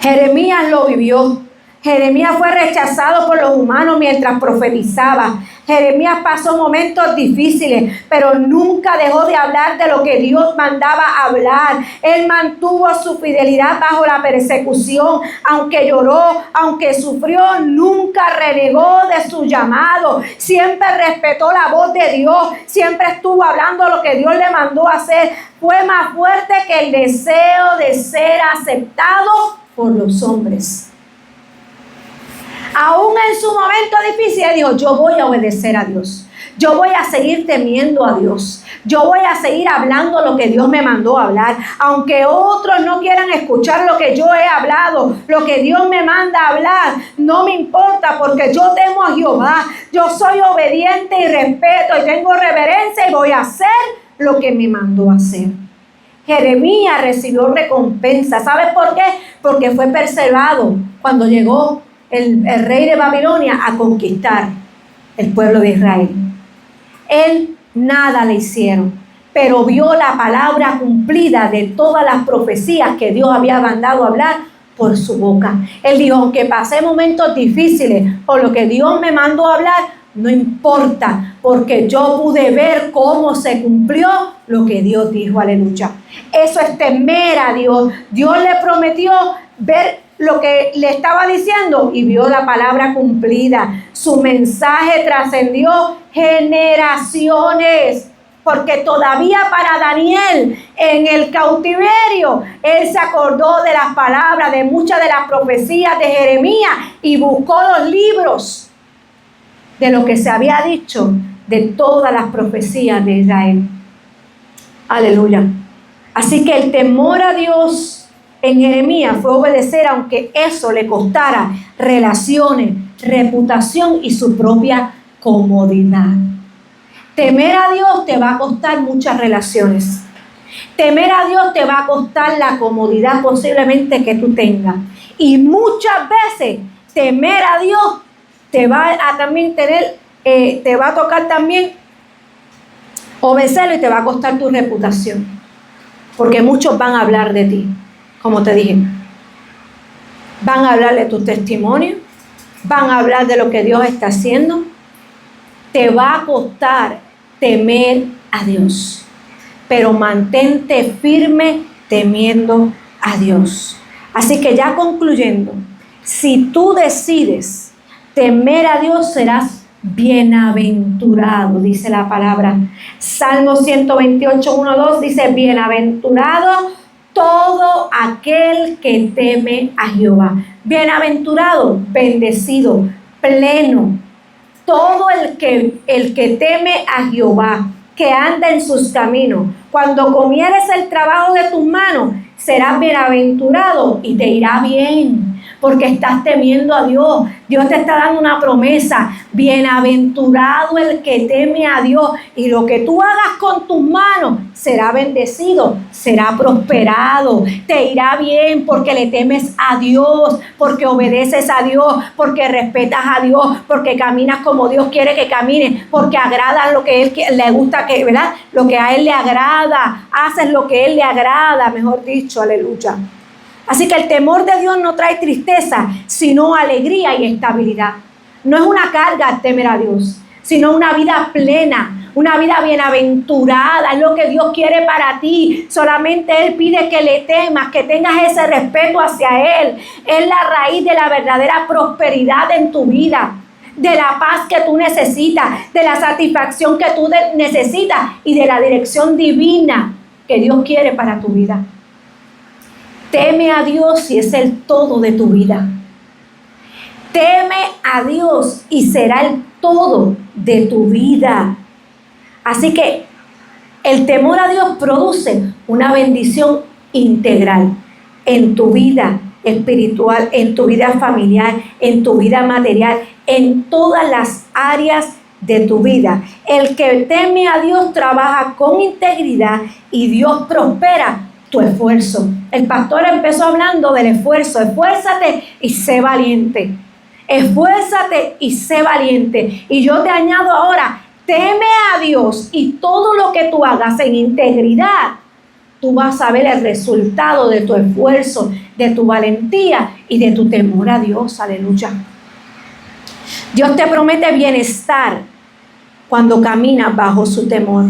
Jeremías lo vivió. Jeremías fue rechazado por los humanos mientras profetizaba. Jeremías pasó momentos difíciles, pero nunca dejó de hablar de lo que Dios mandaba hablar. Él mantuvo su fidelidad bajo la persecución. Aunque lloró, aunque sufrió, nunca renegó de su llamado. Siempre respetó la voz de Dios. Siempre estuvo hablando lo que Dios le mandó a hacer. Fue más fuerte que el deseo de ser aceptado por los hombres. Aún en su momento difícil, él dijo: yo voy a obedecer a Dios. Yo voy a seguir temiendo a Dios. Yo voy a seguir hablando lo que Dios me mandó a hablar. Aunque otros no quieran escuchar lo que yo he hablado, lo que Dios me manda a hablar, no me importa, porque yo temo a Jehová. Yo soy obediente y respeto y tengo reverencia y voy a hacer lo que me mandó a hacer. Jeremías recibió recompensa. ¿Sabes por qué? Porque fue preservado cuando llegó el rey de Babilonia a conquistar el pueblo de Israel. Él nada le hicieron, pero vio la palabra cumplida de todas las profecías que Dios había mandado a hablar por su boca. Él dijo: aunque pasé momentos difíciles, por lo que Dios me mandó a hablar, no importa, porque yo pude ver cómo se cumplió lo que Dios dijo. Aleluya. Eso es temer a Dios. Dios le prometió ver lo que le estaba diciendo y vio la palabra cumplida. Su mensaje trascendió generaciones, porque todavía para Daniel en el cautiverio, él se acordó de las palabras, de muchas de las profecías de Jeremías y buscó los libros de lo que se había dicho de todas las profecías de Israel. Aleluya. Así que el temor a Dios en Jeremías fue obedecer, aunque eso le costara relaciones, reputación y su propia comodidad. Temer a Dios te va a costar muchas relaciones. Temer a Dios te va a costar la comodidad posiblemente que tú tengas. Y muchas veces temer a Dios te va a también te va a tocar también obedecerlo y te va a costar tu reputación. Porque muchos van a hablar de ti. Como te dije, van a hablar de tu testimonio, van a hablar de lo que Dios está haciendo. Te va a costar temer a Dios, pero mantente firme temiendo a Dios. Así que ya concluyendo, si tú decides temer a Dios, serás Bienaventurado, dice la palabra. Salmo 128, 1, 2 dice: bienaventurado todo aquel que teme a Jehová. Bienaventurado, bendecido, pleno, todo el que teme a Jehová, que anda en sus caminos. Cuando comieres el trabajo de tus manos, serás bienaventurado y te irá bien, porque estás temiendo a Dios. Dios te está dando una promesa: bienaventurado el que teme a Dios, y lo que tú hagas con tus manos será bendecido, será prosperado, te irá bien, porque le temes a Dios, porque obedeces a Dios, porque respetas a Dios, porque caminas como Dios quiere que camines, porque agradas lo que Él le gusta, que, ¿verdad? Lo que a Él le agrada, haces lo que Él le agrada, mejor dicho, aleluya. Así que el temor de Dios no trae tristeza, sino alegría y estabilidad. No es una carga temer a Dios, sino una vida plena, una vida bienaventurada. Es lo que Dios quiere para ti. Solamente Él pide que le temas, que tengas ese respeto hacia Él. Es la raíz de la verdadera prosperidad en tu vida, de la paz que tú necesitas, de la satisfacción que tú necesitas y de la dirección divina que Dios quiere para tu vida. Teme a Dios y es el todo de tu vida. Teme a Dios y será el todo de tu vida. Así que el temor a Dios produce una bendición integral en tu vida espiritual, en tu vida familiar, en tu vida material, en todas las áreas de tu vida. El que teme a Dios trabaja con integridad y Dios prospera tu esfuerzo. El pastor empezó hablando del esfuerzo. Esfuérzate y sé valiente. Esfuérzate y sé valiente. Y yo te añado ahora: teme a Dios, y todo lo que tú hagas en integridad, tú vas a ver el resultado de tu esfuerzo, de tu valentía y de tu temor a Dios. Aleluya. Dios te promete bienestar cuando caminas bajo su temor.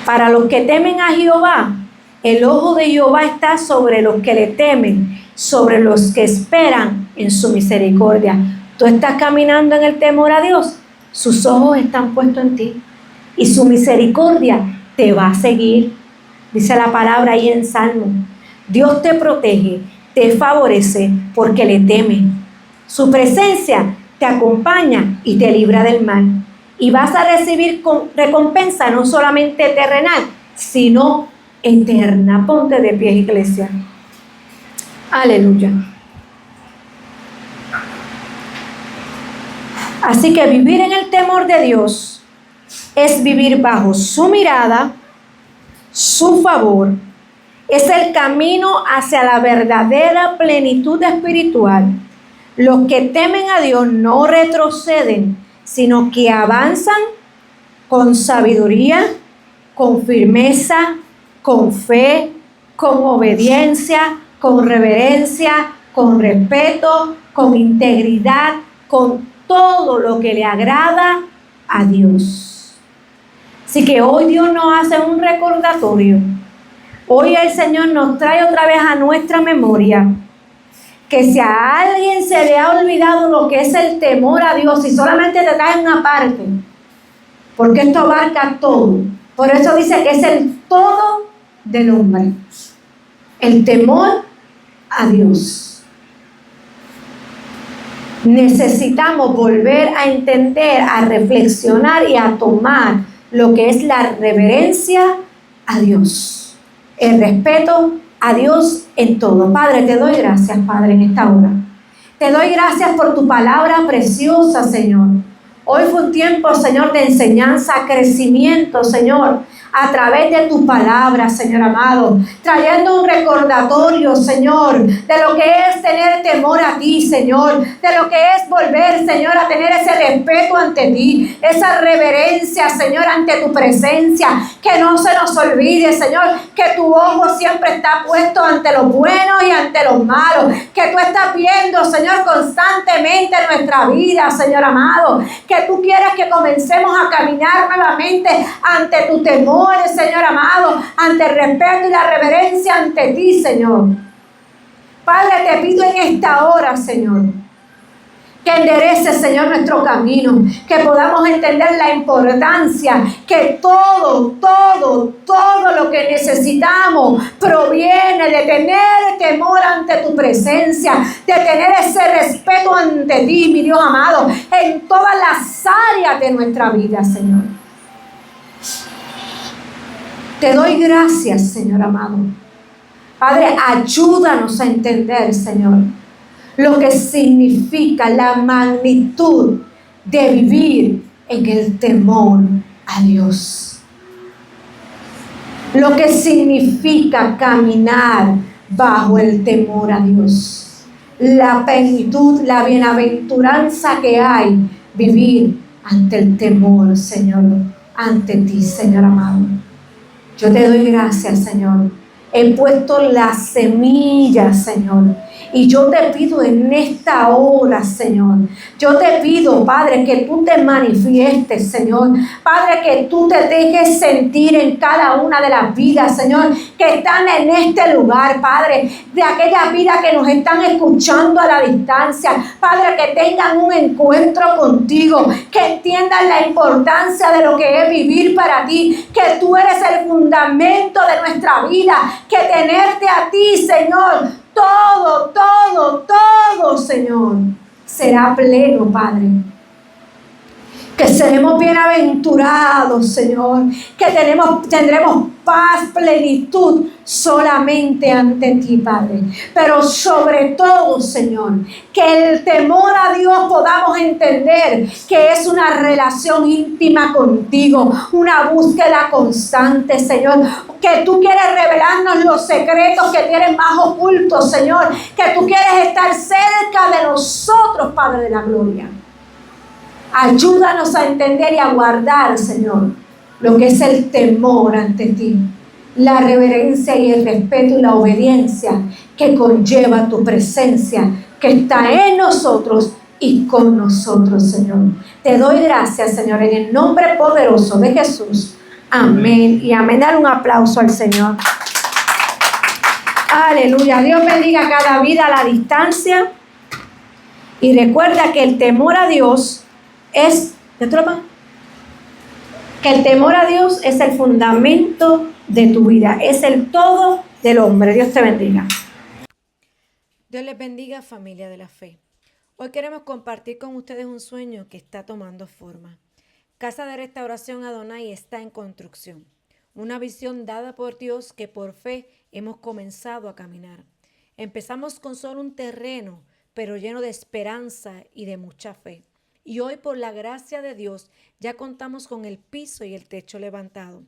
Para los que temen a Jehová, el ojo de Jehová está sobre los que le temen, sobre los que esperan en su misericordia. Tú estás caminando en el temor a Dios, sus ojos están puestos en ti y su misericordia te va a seguir. Dice la palabra ahí en Salmo: Dios te protege, te favorece porque le teme. Su presencia te acompaña y te libra del mal. Y vas a recibir recompensa no solamente terrenal, sino eterna. Ponte de pie, iglesia. Aleluya. Así que vivir en el temor de Dios es vivir bajo su mirada, su favor. Es el camino hacia la verdadera plenitud espiritual. Los que temen a Dios no retroceden, sino que avanzan con sabiduría, con firmeza, con fe, con obediencia, con reverencia, con respeto, con integridad, con todo lo que le agrada a Dios. Así que hoy Dios nos hace un recordatorio. Hoy el Señor nos trae otra vez a nuestra memoria que si a alguien se le ha olvidado lo que es el temor a Dios, y solamente te trae una parte, porque esto abarca todo. Por eso dice que es el todo del hombre. El temor a Dios. Necesitamos volver a entender, a reflexionar y a tomar lo que es la reverencia a Dios, el respeto a Dios en todo. Padre, te doy gracias, Padre, en esta hora. Te doy gracias por tu palabra preciosa, Señor. Hoy fue un tiempo, Señor, de enseñanza, crecimiento, Señor, a través de tu palabra, Señor amado, trayendo un recordatorio, Señor, de lo que es tener temor a ti, Señor, de lo que es volver, Señor, a tener ese respeto ante ti, esa reverencia, Señor, ante tu presencia, que no se nos olvide, Señor, que tu ojo siempre está puesto ante los buenos y ante los malos, que tú estás viendo, Señor, constantemente nuestra vida, Señor amado, que tú quieres que comencemos a caminar nuevamente ante tu temor, Señor amado, ante el respeto y la reverencia ante ti, Señor. Padre, te pido en esta hora, Señor, Que enderece, Señor, nuestro camino. Que podamos entender la importancia que todo lo que necesitamos proviene de tener temor ante tu presencia, de tener ese respeto ante ti, mi Dios amado, en todas las áreas de nuestra vida, Señor. Te doy gracias, Señor amado. Padre, ayúdanos a entender, Señor, lo que significa la magnitud de vivir en el temor a Dios. Lo que significa caminar bajo el temor a Dios. La plenitud, la bienaventuranza que hay vivir ante el temor, Señor, ante ti, Señor amado. Yo te doy gracias, Señor. He puesto las semillas, Señor. Y yo te pido en esta hora, Señor. Yo te pido, Padre, que tú te manifiestes, Señor. Padre, que tú te dejes sentir en cada una de las vidas, Señor, que están en este lugar, Padre. De aquellas vidas que nos están escuchando a la distancia. Padre, que tengan un encuentro contigo. Que entiendan la importancia de lo que es vivir para ti. Que tú eres el fundamento de nuestra vida. Que tenerte a ti, Señor, todo, Señor, será pleno, Padre. Que seremos bienaventurados, Señor. Que tendremos paz, plenitud solamente ante ti, Padre. Pero sobre todo, Señor, que el temor a Dios podamos entender que es una relación íntima contigo, una búsqueda constante, Señor. Que tú quieres revelarnos los secretos que tienes más ocultos, Señor. Que tú quieres estar cerca de nosotros, Padre de la gloria. Ayúdanos a entender y a guardar, Señor, lo que es el temor ante ti, la reverencia y el respeto y la obediencia que conlleva tu presencia, que está en nosotros y con nosotros, Señor. Te doy gracias, Señor, en el nombre poderoso de Jesús. Amén y amén. Dale un aplauso al Señor. Aleluya. Dios bendiga cada vida a la distancia. Y recuerda que el temor a Dios es el fundamento de tu vida, es el todo del hombre. Dios te bendiga. Dios les bendiga, familia de la fe. Hoy queremos compartir con ustedes un sueño que está tomando forma. Casa de Restauración Adonai está en construcción. Una visión dada por Dios que por fe hemos comenzado a caminar. Empezamos con solo un terreno, pero lleno de esperanza y de mucha fe. Y hoy, por la gracia de Dios, ya contamos con el piso y el techo levantado.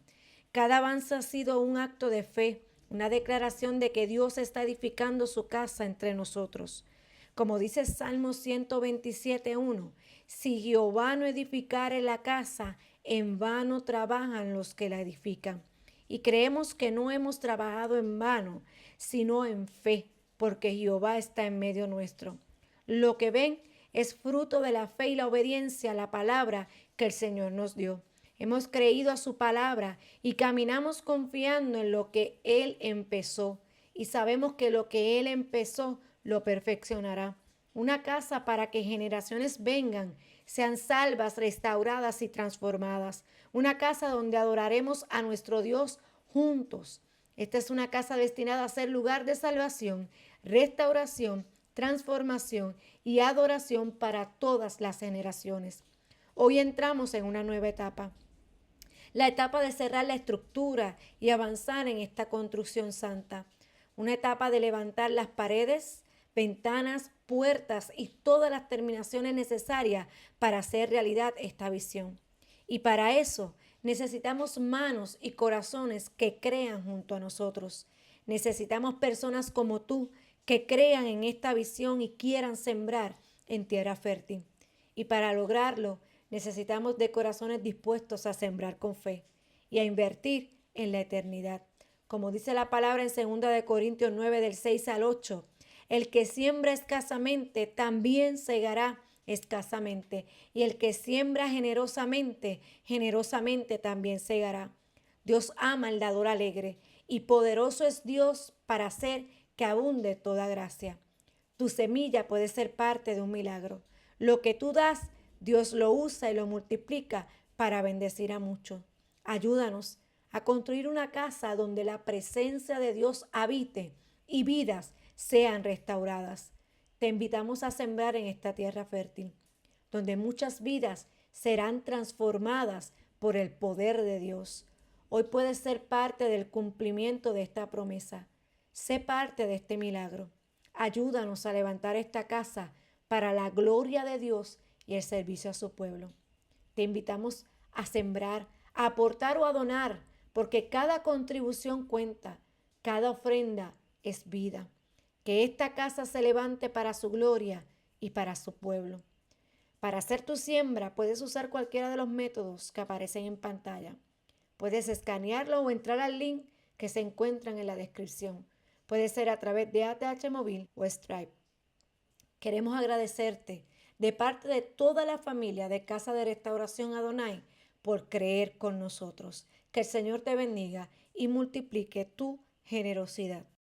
Cada avance ha sido un acto de fe, una declaración de que Dios está edificando su casa entre nosotros. Como dice Salmo 127:1, si Jehová no edificare la casa, en vano trabajan los que la edifican. Y creemos que no hemos trabajado en vano, sino en fe, porque Jehová está en medio nuestro. Lo que ven es fruto de la fe y la obediencia a la palabra que el Señor nos dio. Hemos creído a su palabra y caminamos confiando en lo que Él empezó. Y sabemos que lo que Él empezó lo perfeccionará. Una casa para que generaciones vengan, sean salvas, restauradas y transformadas. Una casa donde adoraremos a nuestro Dios juntos. Esta es una casa destinada a ser lugar de salvación, restauración, transformación y adoración para todas las generaciones. Hoy entramos en una nueva etapa. La etapa de cerrar la estructura y avanzar en esta construcción santa. Una etapa de levantar las paredes, ventanas, puertas y todas las terminaciones necesarias para hacer realidad esta visión. Y para eso necesitamos manos y corazones que crean junto a nosotros. Necesitamos personas como tú que crean en esta visión y quieran sembrar en tierra fértil. Y para lograrlo, necesitamos de corazones dispuestos a sembrar con fe y a invertir en la eternidad. Como dice la palabra en 2 Corintios 9, del 6 al 8, el que siembra escasamente también segará escasamente, y el que siembra generosamente, generosamente también segará. Dios ama al dador alegre, y poderoso es Dios para hacer que abunde toda gracia. Tu semilla puede ser parte de un milagro. Lo que tú das, Dios lo usa y lo multiplica para bendecir a muchos. Ayúdanos a construir una casa donde la presencia de Dios habite y vidas sean restauradas. Te invitamos a sembrar en esta tierra fértil, donde muchas vidas serán transformadas por el poder de Dios. Hoy puedes ser parte del cumplimiento de esta promesa. Sé parte de este milagro. Ayúdanos a levantar esta casa para la gloria de Dios y el servicio a su pueblo. Te invitamos a sembrar, a aportar o a donar, porque cada contribución cuenta, cada ofrenda es vida. Que esta casa se levante para su gloria y para su pueblo. Para hacer tu siembra puedes usar cualquiera de los métodos que aparecen en pantalla. Puedes escanearlo o entrar al link que se encuentran en la descripción. Puede ser a través de ATH Móvil o Stripe. Queremos agradecerte de parte de toda la familia de Casa de Restauración Adonai por creer con nosotros. Que el Señor te bendiga y multiplique tu generosidad.